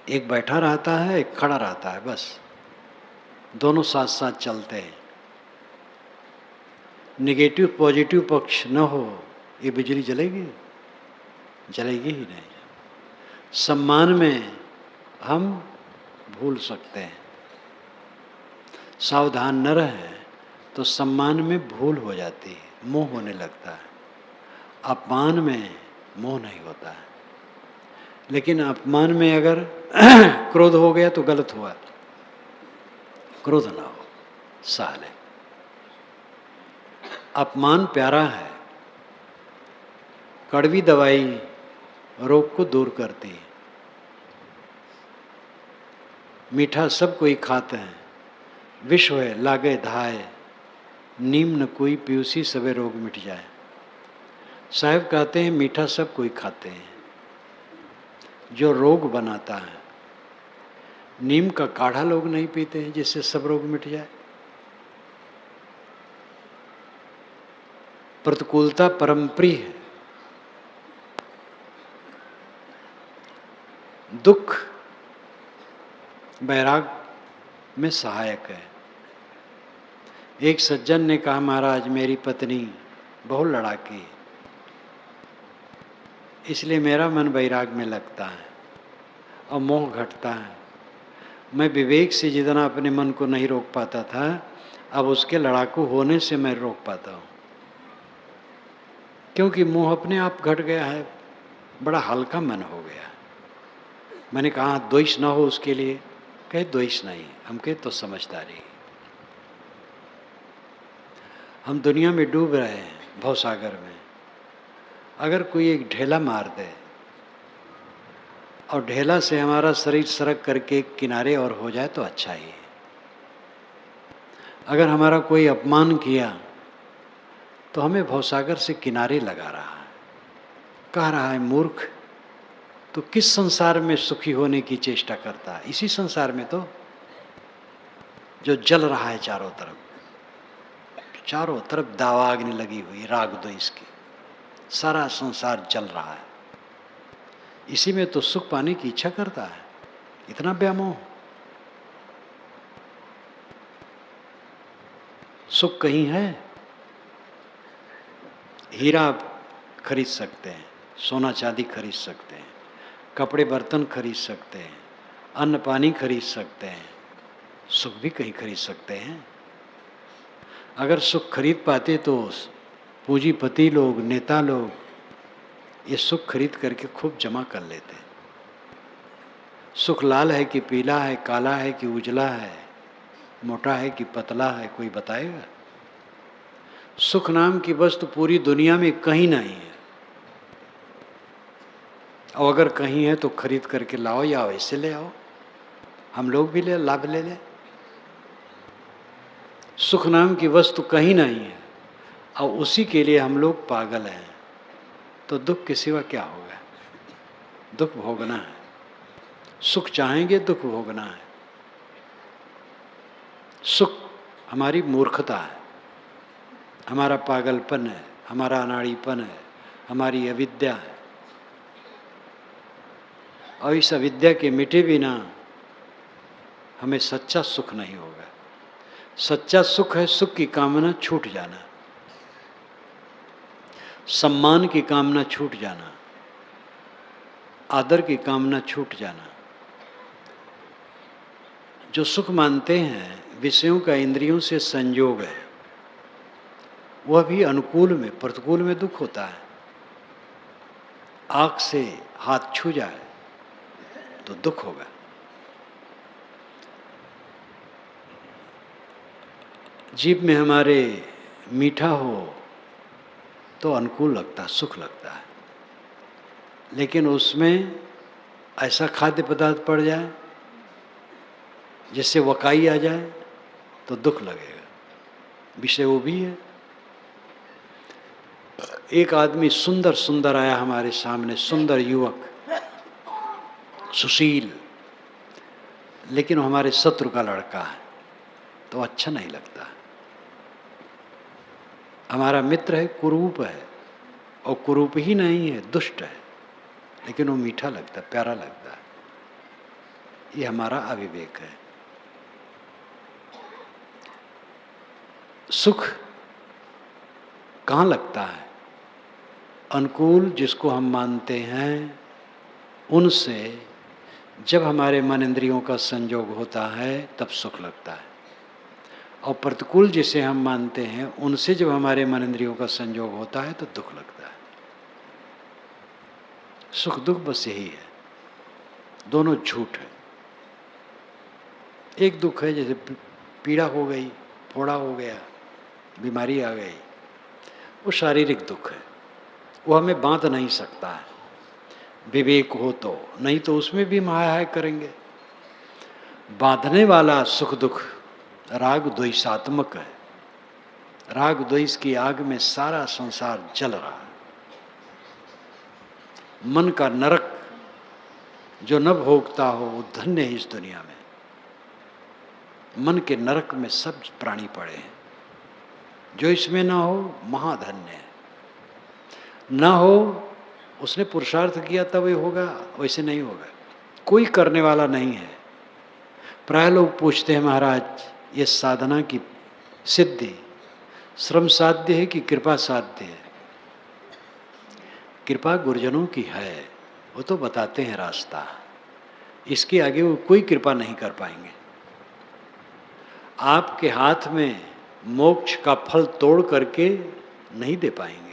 एक बैठा रहता है, एक खड़ा रहता है, बस दोनों साथ साथ चलते हैं। निगेटिव पॉजिटिव पक्ष न हो, ये बिजली जलेगी? जलेगी ही नहीं। सम्मान में हम भूल सकते हैं, सावधान न रहे तो सम्मान में भूल हो जाती है, मोह होने लगता है। अपमान में मोह नहीं होता है, लेकिन अपमान में अगर क्रोध हो गया तो गलत हुआ। क्रोध ना हो, सह ले। अपमान प्यारा है, कड़वी दवाई रोग को दूर करती है। मीठा सब कोई खाते हैं, विश्व है लागे धाय, नीम न कोई पीयूसी सबे रोग मिट जाए। साहब कहते हैं मीठा सब कोई खाते हैं, जो रोग बनाता है। नीम का काढ़ा लोग नहीं पीते हैं जिससे सब रोग मिट जाए। प्रतिकूलता परम प्रिय है, दुख वैराग में सहायक है। एक सज्जन ने कहा, महाराज मेरी पत्नी बहुत लड़ाकी है, इसलिए मेरा मन वैराग में लगता है और मोह घटता है। मैं विवेक से जितना अपने मन को नहीं रोक पाता था, अब उसके लड़ाकू होने से मैं रोक पाता हूँ, क्योंकि मोह अपने आप घट गया है, बड़ा हल्का मन हो गया। मैंने कहा द्वेष ना हो उसके लिए, कहे द्वेष नहीं, हम कहे तो समझदारी। हम दुनिया में डूब रहे हैं भवसागर में, अगर कोई एक ढेला मार दे और ढेला से हमारा शरीर सरक करके किनारे और हो जाए तो अच्छा ही है। अगर हमारा कोई अपमान किया तो हमें भवसागर से किनारे लगा रहा है, कह रहा है मूर्ख, तो किस संसार में सुखी होने की चेष्टा करता है? इसी संसार में तो जो जल रहा है चारों तरफ, चारों तरफ दावाग्नि लगी हुई, राग द्वेष की, सारा संसार जल रहा है। इसी में तो सुख पाने की इच्छा करता है, इतना व्यामोह। सुख कहीं है? हीरा आप खरीद सकते हैं, सोना चांदी खरीद सकते हैं, कपड़े बर्तन खरीद सकते हैं, अन्न पानी खरीद सकते हैं, सुख भी कहीं खरीद सकते हैं। अगर सुख खरीद पाते तो पूंजीपति लोग, नेता लोग ये सुख खरीद करके खूब जमा कर लेते। सुख लाल है कि पीला है, काला है कि उजला है, मोटा है कि पतला है, कोई बताएगा? सुख नाम की वस्तु पूरी दुनिया में कहीं नहीं है, और अगर कहीं है तो खरीद करके लाओ या वैसे ले आओ, हम लोग भी ले लाभ ले लें। सुख नाम की वस्तु कहीं नहीं है और उसी के लिए हम लोग पागल हैं, तो दुख के सिवा क्या होगा? दुख भोगना है। सुख चाहेंगे, दुख भोगना है। सुख हमारी मूर्खता है, हमारा पागलपन है, हमारा अनाड़ीपन है, हमारी अविद्या है, और इस अविद्या के मिटे बिना हमें सच्चा सुख नहीं होगा। सच्चा सुख है सुख की कामना छूट जाना। सम्मान की कामना छूट जाना, आदर की कामना छूट जाना। जो सुख मानते हैं विषयों का इंद्रियों से संयोग है, वह भी अनुकूल में, प्रतिकूल में दुख होता है। आँख से हाथ छू जाए तो दुख होगा। जीभ में हमारे मीठा हो तो अनुकूल लगता है, सुख लगता है, लेकिन उसमें ऐसा खाद्य पदार्थ पड़ जाए जिससे वकाई आ जाए तो दुख लगेगा। विषय वो भी है। एक आदमी सुंदर सुंदर आया हमारे सामने, सुंदर युवक, सुशील, लेकिन वो हमारे शत्रु का लड़का है तो अच्छा नहीं लगता। हमारा मित्र है, कुरूप है, और कुरूप ही नहीं है, दुष्ट है, लेकिन वो मीठा लगता है, प्यारा लगता है। ये हमारा अविवेक है। सुख कहाँ लगता है? अनुकूल जिसको हम मानते हैं उनसे जब हमारे मन इंद्रियों का संयोग होता है तब सुख लगता है, और प्रतिकूल जिसे हम मानते हैं उनसे जब हमारे मन इंद्रियों का संयोग होता है तो दुख लगता है। सुख दुख बस यही है, दोनों झूठ है। एक दुख है जैसे पीड़ा हो गई, फोड़ा हो गया, बीमारी आ गई, वो शारीरिक दुख है, वो हमें बांध नहीं सकता है। विवेक हो तो, नहीं तो उसमें भी महाहाय करेंगे। बांधने वाला सुख दुख राग द्वेषात्मक है। राग द्वेष की आग में सारा संसार जल रहा है। मन का नरक जो न भोगता हो वो धन्य है इस दुनिया में। मन के नरक में सब प्राणी पड़े हैं, जो इसमें ना हो महाधन्य है। ना हो, उसने पुरुषार्थ किया तब ये होगा, वैसे नहीं होगा। कोई करने वाला नहीं है। प्राय लोग पूछते हैं, महाराज ये साधना की सिद्धि श्रम साध्य है कि कृपा साध्य है? कृपा गुरुजनों की है, वो तो बताते हैं रास्ता। इसके आगे वो कोई कृपा नहीं कर पाएंगे। आपके हाथ में मोक्ष का फल तोड़ करके नहीं दे पाएंगे।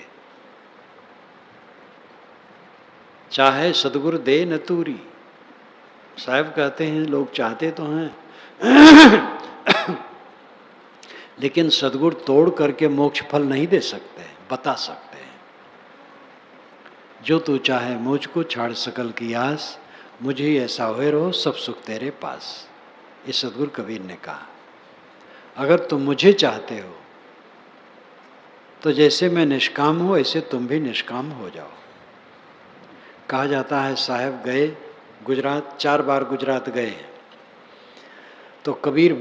चाहे सदगुरु दे न तूरी। साहब कहते हैं लोग चाहते तो हैं लेकिन सदगुरु तोड़ करके मोक्ष फल नहीं दे सकते, बता सकते हैं। जो तू चाहे मुझको छाड़ सकल की आस, मुझे ऐसा हुए रहो सब सुख तेरे पास। ये सदगुरु कबीर ने कहा। अगर तुम मुझे चाहते हो तो जैसे मैं निष्काम हूं ऐसे तुम भी निष्काम हो जाओ। कहा जाता है साहब गए गुजरात, 4 बार गुजरात गए तो कबीर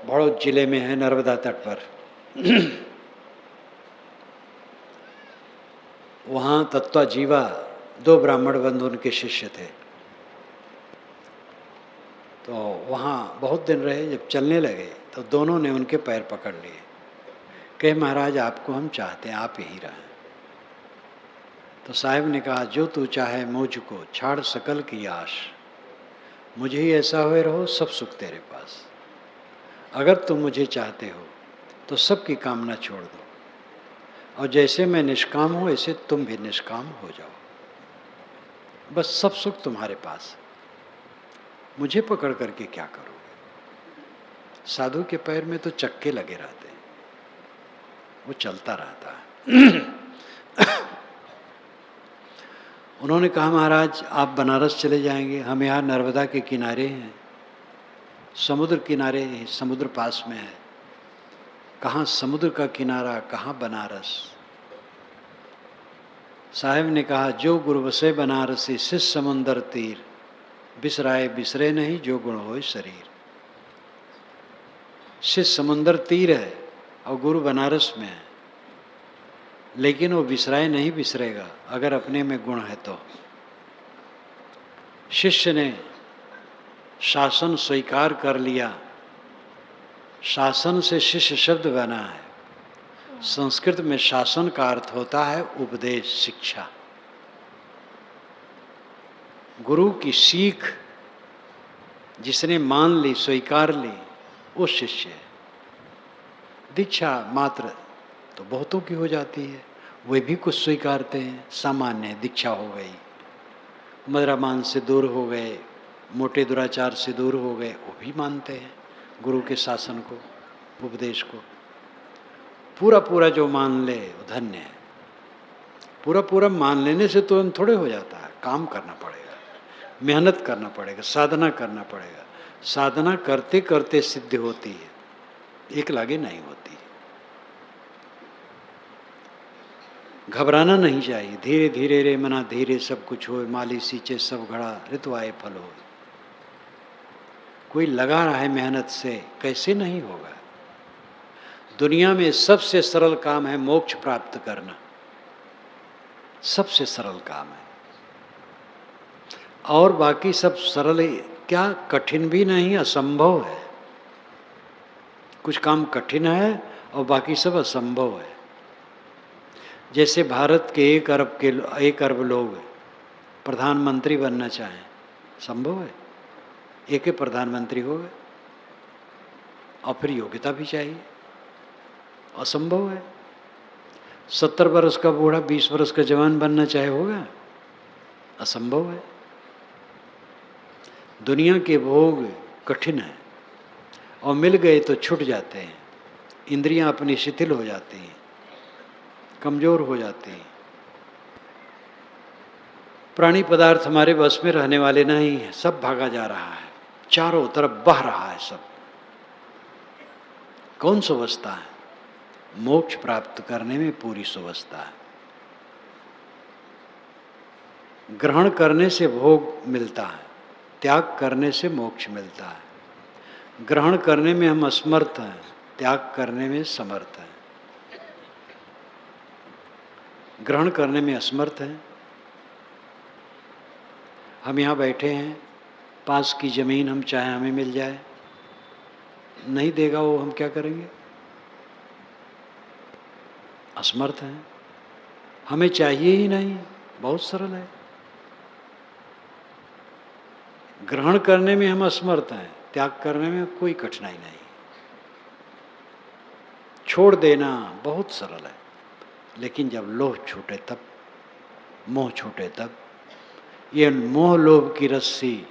बड़ौद जिले में है, नर्मदा तट पर वहाँ तत्वा जीवा 2 ब्राह्मण बंधु उनके शिष्य थे। तो वहाँ बहुत दिन रहे। जब चलने लगे तो दोनों ने उनके पैर पकड़ लिए, कहे महाराज आपको हम चाहते हैं, आप यहीं रहें। तो साहब ने कहा जो तू चाहे मुझको छाड़ सकल की आश, मुझे ही ऐसा हुए रहो सब सुख तेरे पास। अगर तुम मुझे चाहते हो तो सबकी कामना छोड़ दो, और जैसे मैं निष्काम हूँ ऐसे तुम भी निष्काम हो जाओ, बस सब सुख तुम्हारे पास। मुझे पकड़ करके क्या करोगे? साधु के पैर में तो चक्के लगे रहते हैं, वो चलता रहता है। उन्होंने कहा महाराज आप बनारस चले जाएंगे, हम यहाँ नर्मदा के किनारे हैं, समुद्र किनारे, समुद्र पास में है। कहाँ समुद्र का किनारा, कहाँ बनारस। साहब ने कहा जो गुरु बसे बनारसी, शिष्य समुंदर तीर, बिसराए बिसरे नहीं जो गुण होए शरीर। शिष्य समुंदर तीर है और गुरु बनारस में है, लेकिन वो बिसराए नहीं बिसरेगा अगर अपने में गुण है तो। शिष्य ने शासन स्वीकार कर लिया, शासन से शिष्य शब्द बना है, संस्कृत में शासन का अर्थ होता है उपदेश, शिक्षा। गुरु की सीख जिसने मान ली, स्वीकार ली, वो शिष्य है। दीक्षा मात्र तो बहुतों की हो जाती है, वे भी कुछ स्वीकारते हैं, सामान्य दीक्षा हो गई, मदिरापान से दूर हो गए, मोटे दुराचार से दूर हो गए, वो भी मानते हैं गुरु के शासन को, उपदेश को। पूरा पूरा जो मान ले वो धन्य है। पूरा पूरा मान लेने से तुरंत थोड़े हो जाता है, काम करना पड़ेगा, मेहनत करना पड़ेगा, साधना करना पड़ेगा। साधना करते करते सिद्ध होती है, एक लागे नहीं होती। घबराना नहीं चाहिए। धीरे धीरे रे मना धीरे सब कुछ हो, माली सींचे सब घड़ा, ऋतु आए फल हो। कोई लगा रहा है मेहनत से, कैसे नहीं होगा। दुनिया में सबसे सरल काम है मोक्ष प्राप्त करना, सबसे सरल काम है। और बाकी सब सरल है, क्या कठिन भी नहीं, असंभव है। कुछ काम कठिन है और बाकी सब असंभव है। जैसे भारत के 1 अरब लोग प्रधानमंत्री बनना चाहें, संभव है? एक ही प्रधानमंत्री हो गए, और फिर योग्यता भी चाहिए, असंभव है। 70 वर्ष का बूढ़ा 20 वर्ष का जवान बनना चाहे होगा, असंभव है। दुनिया के भोग कठिन है और मिल गए तो छूट जाते हैं। इंद्रियां अपनी शिथिल हो जाती हैं, कमजोर हो जाती हैं। प्राणी पदार्थ हमारे बस में रहने वाले नहीं है, सब भागा जा रहा है, चारों तरफ बह रहा है सब। कौन सुवस्था है? मोक्ष प्राप्त करने में पूरी सुवस्था है। ग्रहण करने से भोग मिलता है, त्याग करने से मोक्ष मिलता है। ग्रहण करने में हम असमर्थ हैं, त्याग करने में समर्थ हैं। ग्रहण करने में असमर्थ हैं। हम यहाँ बैठे हैं, पास की जमीन हम चाहे हमें मिल जाए, नहीं देगा वो, हम क्या करेंगे? असमर्थ हैं। हमें चाहिए ही नहीं, बहुत सरल है। ग्रहण करने में हम असमर्थ हैं, त्याग करने में कोई कठिनाई नहीं। छोड़ देना बहुत सरल है, लेकिन जब लोभ छूटे तब, मोह छूटे तब। ये मोह लोभ की रस्सी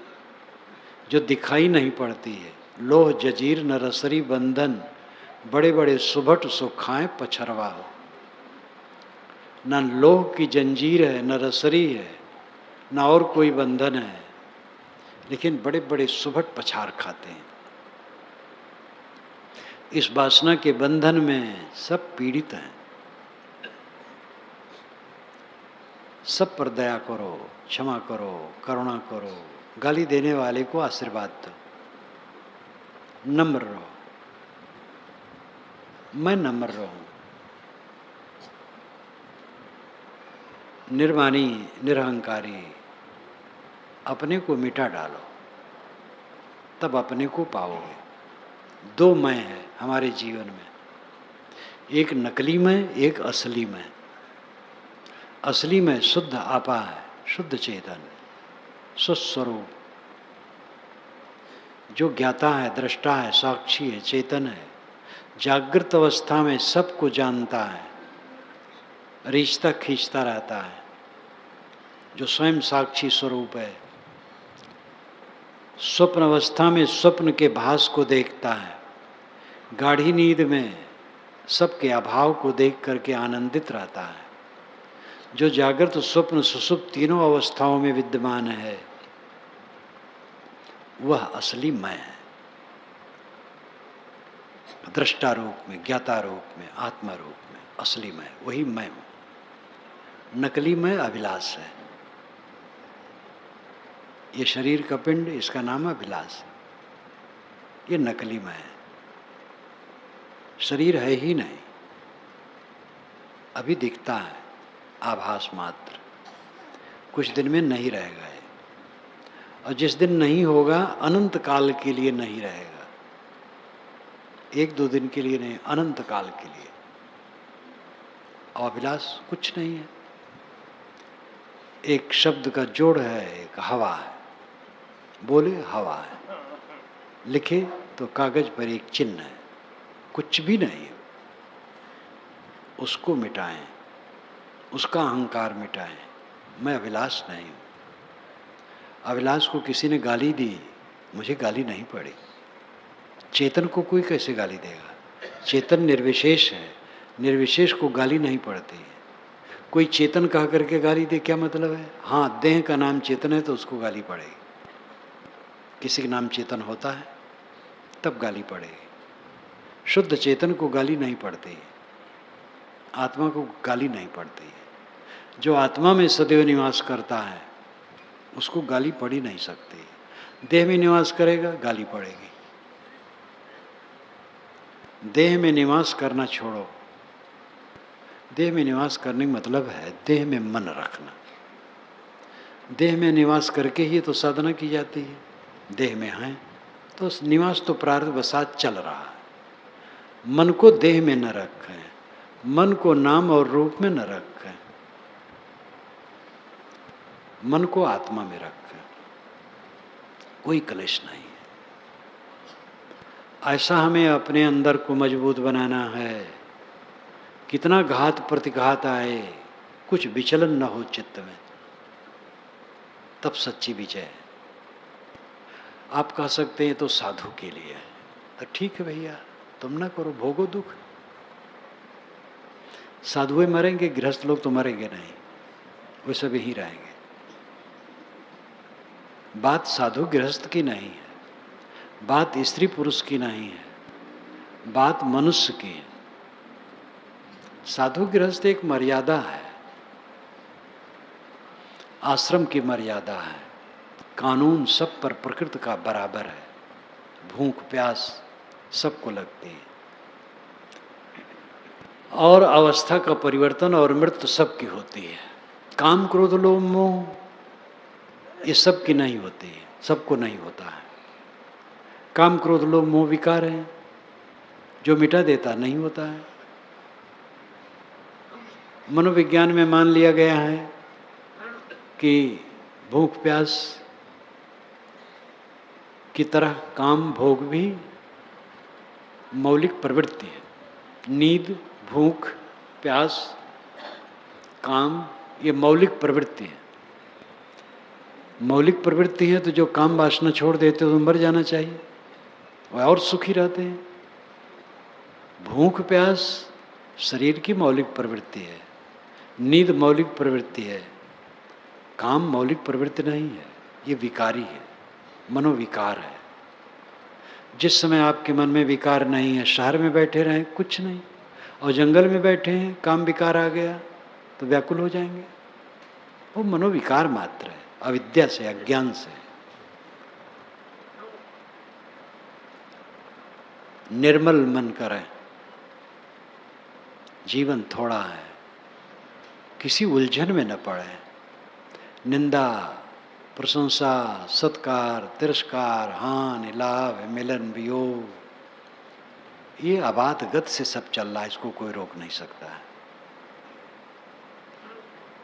जो दिखाई नहीं पड़ती है, लोह जजीर न रसरी बंधन, बड़े बड़े सुभट सो खाएं पछरवा। न लोह की जंजीर है, न रसरी है, न और कोई बंधन है, लेकिन बड़े बड़े सुभट पछार खाते हैं। इस वासना के बंधन में सब पीड़ित हैं। सब पर दया करो, क्षमा करो, करुणा करो, गाली देने वाले को आशीर्वाद दो, नम्र रहो। मैं नम्र रहूं, निर्मानी, निरहंकारी, अपने को मिटा डालो, तब अपने को पाओगे। 2 मैं है हमारे जीवन में, एक नकली मैं, एक असली मैं। असली में शुद्ध आपा है, शुद्ध चेतन, स्वस्वरूप, जो ज्ञाता है, दृष्टा है, साक्षी है, चेतन है, जागृत अवस्था में सबको जानता है, रिश्ता खींचता रहता है, जो स्वयं साक्षी स्वरूप है। स्वप्न अवस्था में स्वप्न के भास को देखता है, गाढ़ी नींद में सबके अभाव को देख करके आनंदित रहता है। जो जागृत, स्वप्न, सुषुप्त तीनों अवस्थाओं में विद्यमान है, वह असली मैं है। दृष्टा रूप में, ज्ञाता रूप में, आत्मा रूप में, असली मैं, वही मैं हूं। नकली मैं अभिलाष है। ये शरीर का पिंड, इसका नाम अभिलाष है, ये नकली मैं है। शरीर है ही नहीं, अभी दिखता है, आभास मात्र, कुछ दिन में नहीं रहेगा ये। और जिस दिन नहीं होगा, अनंत काल के लिए नहीं रहेगा, 1-2 दिन के लिए नहीं, अनंत काल के लिए। अभिलाष कुछ नहीं है, एक शब्द का जोड़ है, एक हवा है, बोले हवा है, लिखे तो कागज पर एक चिन्ह है, कुछ भी नहीं है। उसको मिटाएं, उसका अहंकार मिटाएं। मैं अभिलाष नहीं हूँ। अभिलाष को किसी ने गाली दी, मुझे गाली नहीं पड़ी। चेतन को कोई कैसे गाली देगा? चेतन निर्विशेष है, निर्विशेष को गाली नहीं पड़ती है। कोई चेतन कह करके गाली दे, क्या मतलब है? हाँ, देह का नाम चेतन है तो उसको गाली पड़ेगी। किसी का नाम चेतन होता है तब गाली पड़ेगी। शुद्ध चेतन को गाली नहीं पड़ती है, आत्मा को गाली नहीं पड़ती है। जो आत्मा में सदैव निवास करता है उसको गाली पड़ ही नहीं सकती। देह में निवास करेगा, गाली पड़ेगी। देह में निवास करना छोड़ो। देह में निवास करने का मतलब है देह में मन रखना। देह में निवास करके ही तो साधना की जाती है। देह में है तो निवास तो प्रारब्ध वसात चल रहा है। मन को देह में न रखें, मन को नाम और रूप में न रखें, मन को आत्मा में रखें। कोई क्लेश नहीं है। ऐसा हमें अपने अंदर को मजबूत बनाना है, कितना घात प्रतिघात आए कुछ विचलन न हो चित्त में, तब सच्ची विजय है। आप कह सकते हैं तो साधु के लिए है, तो ठीक है भैया, तुम ना करो, भोगो दुख। साधुएं मरेंगे, गृहस्थ लोग तो मरेंगे नहीं, वे सब यहीं रहेंगे। बात साधु गृहस्थ की नहीं है, बात स्त्री पुरुष की नहीं है, बात मनुष्य की है। साधु गृहस्थ एक मर्यादा है, आश्रम की मर्यादा है। कानून सब पर प्रकृति का बराबर है। भूख प्यास सबको लगती है, और अवस्था का परिवर्तन और मृत्यु सबकी होती है। काम क्रोध लोभ मोह ये सबकी नहीं होती है, सबको नहीं होता है। काम क्रोध लोभ मोह विकार है, जो मिटा देता नहीं होता है। मनोविज्ञान में मान लिया गया है कि भूख प्यास की तरह काम भोग भी मौलिक प्रवृत्ति है। नींद, भूख, प्यास, काम ये मौलिक प्रवृत्ति है। मौलिक प्रवृत्ति है तो जो काम वासना छोड़ देते तो मर जाना चाहिए, वह और सुखी रहते हैं। भूख प्यास शरीर की मौलिक प्रवृत्ति है, नींद मौलिक प्रवृत्ति है, काम मौलिक प्रवृत्ति नहीं है, ये विकारी है, मनोविकार है। जिस समय आपके मन में विकार नहीं है, शहर में बैठे रहें कुछ नहीं, और जंगल में बैठे हैं काम विकार आ गया तो व्याकुल हो जाएंगे। वो मनोविकार मात्र है, अविद्या से, अज्ञान से। निर्मल मन करें, जीवन थोड़ा है, किसी उलझन में न पड़े। निंदा प्रशंसा सत्कार तिरस्कार हानि लाभ मिलन वियोग ये आबाद गत से सब चल रहा है, इसको कोई रोक नहीं सकता है।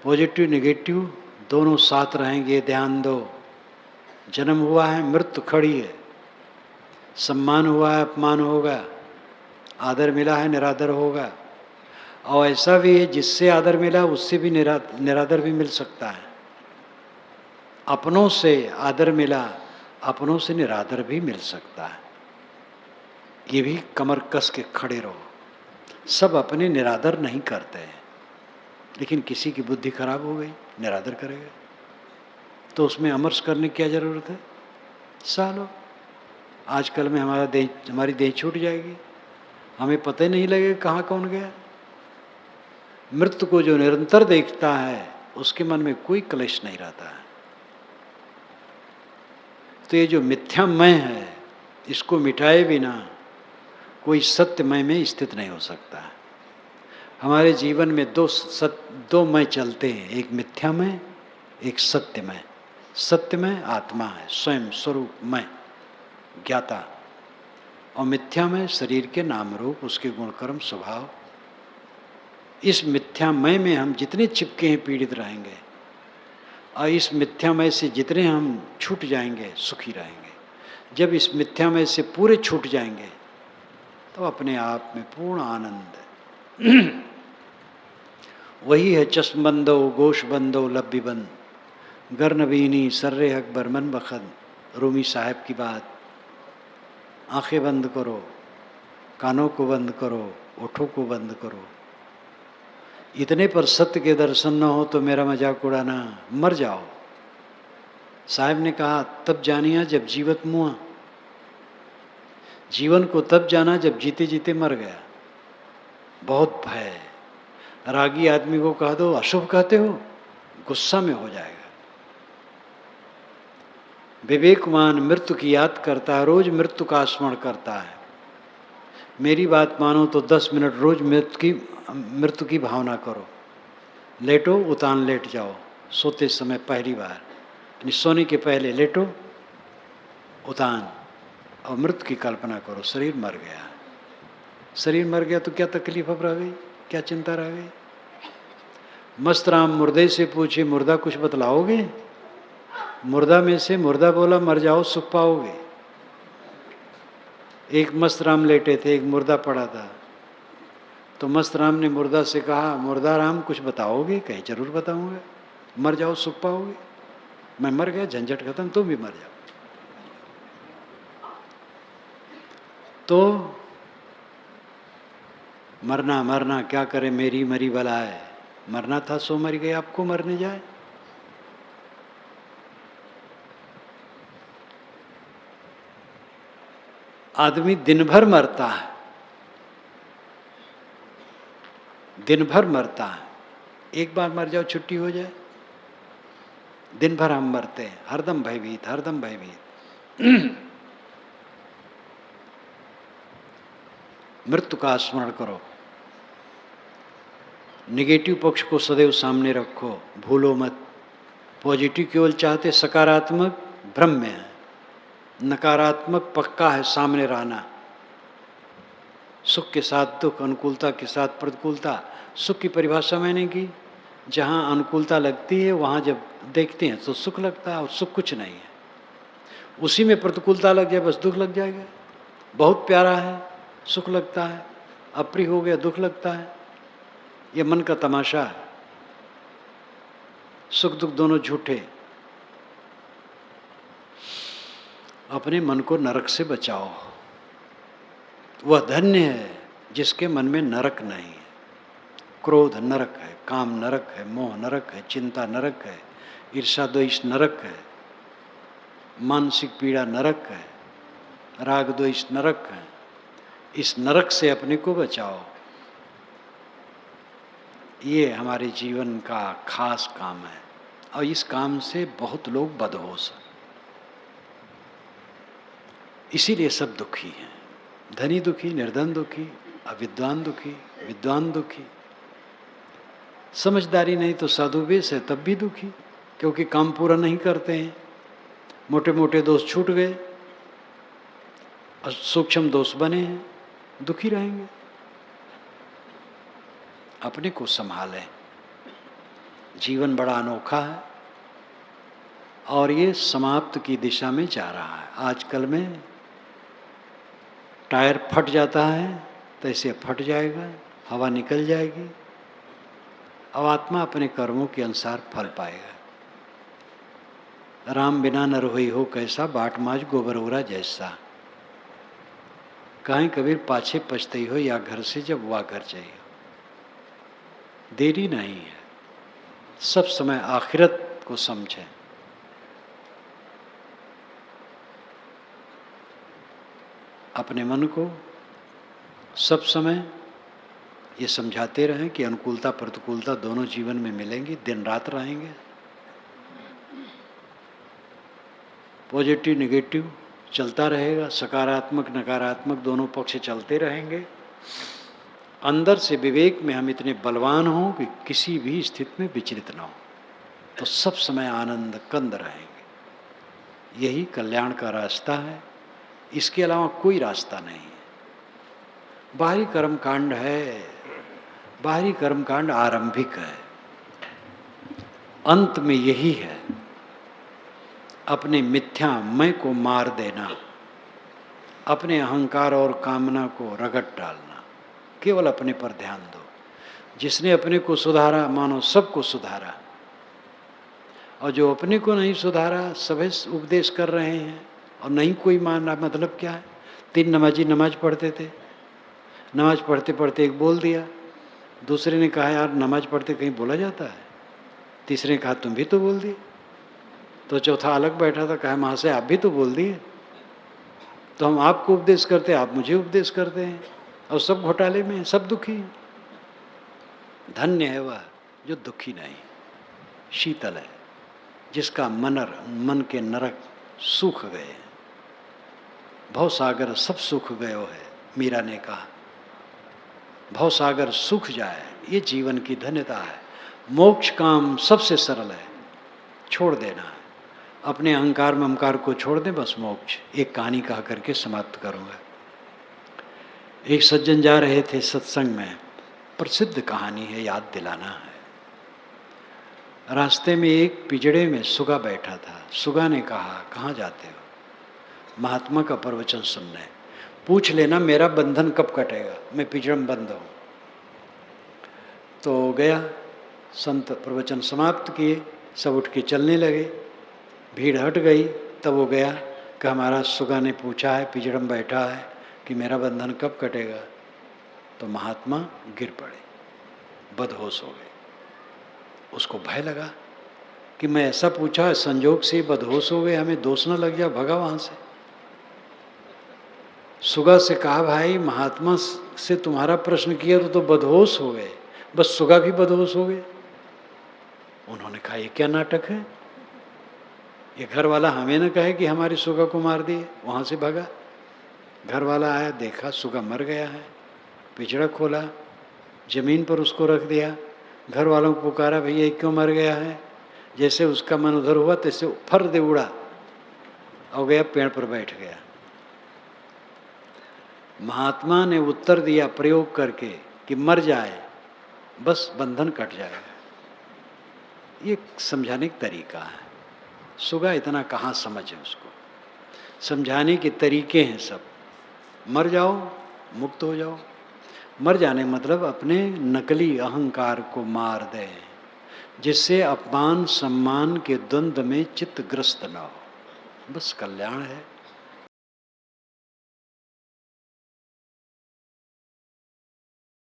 पॉजिटिव नेगेटिव दोनों साथ रहेंगे, ध्यान दो। जन्म हुआ है, मृत्यु खड़ी है, सम्मान हुआ है, अपमान होगा, आदर मिला है, निरादर होगा। और ऐसा भी है जिससे आदर मिला उससे भी निरादर भी मिल सकता है। अपनों से आदर मिला, अपनों से निरादर भी मिल सकता है। ये भी कमर कस के खड़े रहो। सब अपने निरादर नहीं करते हैं, लेकिन किसी की बुद्धि खराब हो गई, निरादर करेगा तो उसमें अमर्ष करने की क्या जरूरत है? सालो आजकल में हमारी देह छूट जाएगी, हमें पता ही नहीं लगेगा कहाँ कौन गया। मृत्यु को जो निरंतर देखता है उसके मन में कोई क्लेश नहीं रहता है। तो ये जो मिथ्यामय है इसको मिटाए बिना कोई सत्यमय में स्थित नहीं हो सकता है। हमारे जीवन में दो मय चलते हैं, एक मिथ्यामय एक सत्यमय। सत्यमय आत्मा है, स्वयं स्वरूप मय ज्ञाता, और मिथ्यामय शरीर के नाम रूप उसके गुणकर्म स्वभाव इस मिथ्यामय में हम जितने चिपके हैं पीड़ित रहेंगे, और इस मिथ्यामय से जितने हम छूट जाएंगे सुखी रहेंगे। जब इस मिथ्यामय से पूरे छूट जाएंगे तो अपने आप में पूर्ण आनंद है। वही है चश्मबंदो गोशबंदो लब्बिबंद, गर्नबीनी सर्रे हक बरमन बखद। रूमी साहब की बात। आंखें बंद करो, कानों को बंद करो, ओठों को बंद करो, इतने पर सत्य के दर्शन न हो तो मेरा मजाक उड़ाना, मर जाओ। साहब ने कहा तब जानिया जब जीवत मुआ, जीवन को तब जाना जब जीते जीते मर गया। बहुत भय है। रागी आदमी को कह दो अशुभ कहते हो, गुस्सा में हो जाएगा। विवेकवान मृत्यु की याद करता है, रोज मृत्यु का स्मरण करता है। मेरी बात मानो तो 10 मिनट रोज मृत्यु की भावना करो। लेटो, उतान लेट जाओ, सोते समय पहली बार, यानी सोने के पहले लेटो, उतान, और मृत्यु की कल्पना करो। शरीर मर गया, शरीर मर गया तो क्या तकलीफ अब रह गई, क्या चिंता रह गई। मस्तराम मुर्दे से पूछे मुर्दा कुछ बतलाओगे? मुर्दा में से मुर्दा बोला मर जाओ सुख पाओगे। एक मस्तराम लेटे थे, एक मुर्दा पड़ा था, तो मस्तराम ने मुर्दा से कहा मुर्दा राम कुछ बताओगे? कहे जरूर बताऊंगा, मर जाओ सुख पाओगे। मैं मर गया, झंझट खत्म, तुम भी मर जाओ। तो मरना मरना क्या करे, मेरी मरी भला है। मरना था सो मर गए, आपको मरने जाए। आदमी दिन भर मरता है, दिन भर मरता है। एक बार मर जाओ छुट्टी हो जाए। दिन भर हम मरते हैं, हरदम भयभीत, हरदम भयभीत। मृत्यु का स्मरण करो, निगेटिव पक्ष को सदैव सामने रखो, भूलो मत। पॉजिटिव केवल चाहते, सकारात्मक भ्रम में है, नकारात्मक पक्का है सामने रहना। सुख के साथ दुख, अनुकूलता के साथ प्रतिकूलता। सुख की परिभाषा मैंने की, जहाँ अनुकूलता लगती है वहाँ जब देखते हैं तो सुख लगता है, और सुख कुछ नहीं है। उसी में प्रतिकूलता लग जाए बस दुख लग जाएगा। बहुत प्यारा है, सुख लगता है, अप्रिय हो गया दुख लगता है। ये मन का तमाशा है। सुख दुख दोनों झूठे। अपने मन को नरक से बचाओ। वह धन्य है जिसके मन में नरक नहीं है। क्रोध नरक है, काम नरक है, मोह नरक है, चिंता नरक है, ईर्षा द्वेष नरक है, मानसिक पीड़ा नरक है, राग द्वेष नरक है। इस नरक से अपने को बचाओ। ये हमारे जीवन का खास काम है, और इस काम से बहुत लोग बदहोश हैं। इसीलिए सब दुखी हैं। धनी दुखी, निर्धन दुखी, अविद्वान दुखी, विद्वान दुखी। समझदारी नहीं तो साधु वेश है तब भी दुखी, क्योंकि काम पूरा नहीं करते हैं। मोटे मोटे दोष छूट गए और सूक्ष्म दोष बने हैं, दुखी रहेंगे। अपने को संभालें। जीवन बड़ा अनोखा है और ये समाप्त की दिशा में जा रहा है। आजकल में टायर फट जाता है तो ऐसे फट जाएगा, हवा निकल जाएगी। अब आत्मा अपने कर्मों के अनुसार फल पाएगा। राम बिना न रोई हो कैसा, बाट माज गोबर उरा जैसा। कहीं कबीर पाछे पछतई हो, या घर से जब वा घर चाहिए। देरी नहीं है, सब समय आखिरत को समझें। अपने मन को सब समय ये समझाते रहें कि अनुकूलता प्रतिकूलता दोनों जीवन में मिलेंगी, दिन रात रहेंगे। पॉजिटिव नेगेटिव चलता रहेगा, सकारात्मक नकारात्मक दोनों पक्ष चलते रहेंगे। अंदर से विवेक में हम इतने बलवान हों कि किसी भी स्थिति में विचलित न हो, तो सब समय आनंद कंद रहेंगे। यही कल्याण का रास्ता है, इसके अलावा कोई रास्ता नहीं है। बाहरी कर्म कांड है, बाहरी कर्मकांड आरंभिक है, अंत में यही है, अपने मिथ्या मैं को मार देना, अपने अहंकार और कामना को रगड़ डालना, केवल अपने पर ध्यान दो। जिसने अपने को सुधारा मानो सबको सुधारा, और जो अपने को नहीं सुधारा सभी उपदेश कर रहे हैं और नहीं कोई माना। मतलब क्या है? 3 नमाजी नमाज पढ़ते थे, नमाज पढ़ते पढ़ते एक बोल दिया, दूसरे ने कहा यार नमाज पढ़ते कहीं बोला जाता है, तीसरे ने कहा तुम भी तो बोल दिए, तो चौथा अलग बैठा था, कहा महाशय आप भी तो बोल दिए, तो हम आपको उपदेश करते हैं, आप मुझे उपदेश करते हैं, और सब घोटाले में, सब दुखी हैं। धन्य है वह जो दुखी नहीं, शीतल है, जिसका मन के नरक सूख गए, भव सागर सब सूख गयो है। मीरा ने कहा भव सागर सूख जाए, ये जीवन की धन्यता है। मोक्ष काम सबसे सरल है, छोड़ देना है, अपने अहंकार ममकार को छोड़ दें, बस मोक्ष। एक कहानी कहा करके समाप्त करूंगा। एक सज्जन जा रहे थे सत्संग में, प्रसिद्ध कहानी है, याद दिलाना है। रास्ते में एक पिंजड़े में सुगा बैठा था। सुगा ने कहा कहाँ जाते हो? महात्मा का प्रवचन सुनने। पूछ लेना मेरा बंधन कब कटेगा, मैं पिंजड़े में बंद हूँ। तो गया, संत प्रवचन समाप्त किए, सब उठ के चलने लगे, भीड़ हट गई। तब वो गया कि हमारा सुगा ने पूछा है, पिंजड़े में बैठा है कि मेरा बंधन कब कटेगा। तो महात्मा गिर पड़े, बदहोश हो गए। उसको भय लगा कि मैं ऐसा पूछा, संजोग से बदहोश हो गए, हमें दोष न लग जाए, भगा वहाँ से। सुगा से कहा भाई महात्मा से तुम्हारा प्रश्न किया तो बदहोश हो गए, बस सुगा भी बदहोश हो गए। उन्होंने कहा ये क्या नाटक है, ये घर वाला हमें न कहे कि हमारी सुगा को मार दिए। वहाँ से भागा, घर वाला आया, देखा सुगा मर गया है, पिंजड़ा खोला, जमीन पर उसको रख दिया। घर वालों को पुकारा, भैया क्यों मर गया है? जैसे उसका मन उधर हुआ तैसे फर दे उड़ा और गया, पेड़ पर बैठ गया। महात्मा ने उत्तर दिया प्रयोग करके कि मर जाए बस बंधन कट जाएगा। ये समझाने का तरीका है। सुगा इतना कहाँ समझे, उसको समझाने के तरीके हैं सब। मर जाओ, मुक्त हो जाओ। मर जाने मतलब अपने नकली अहंकार को मार दे, जिससे अपमान सम्मान के द्वंद्व में चित्तग्रस्त न हो, बस कल्याण है।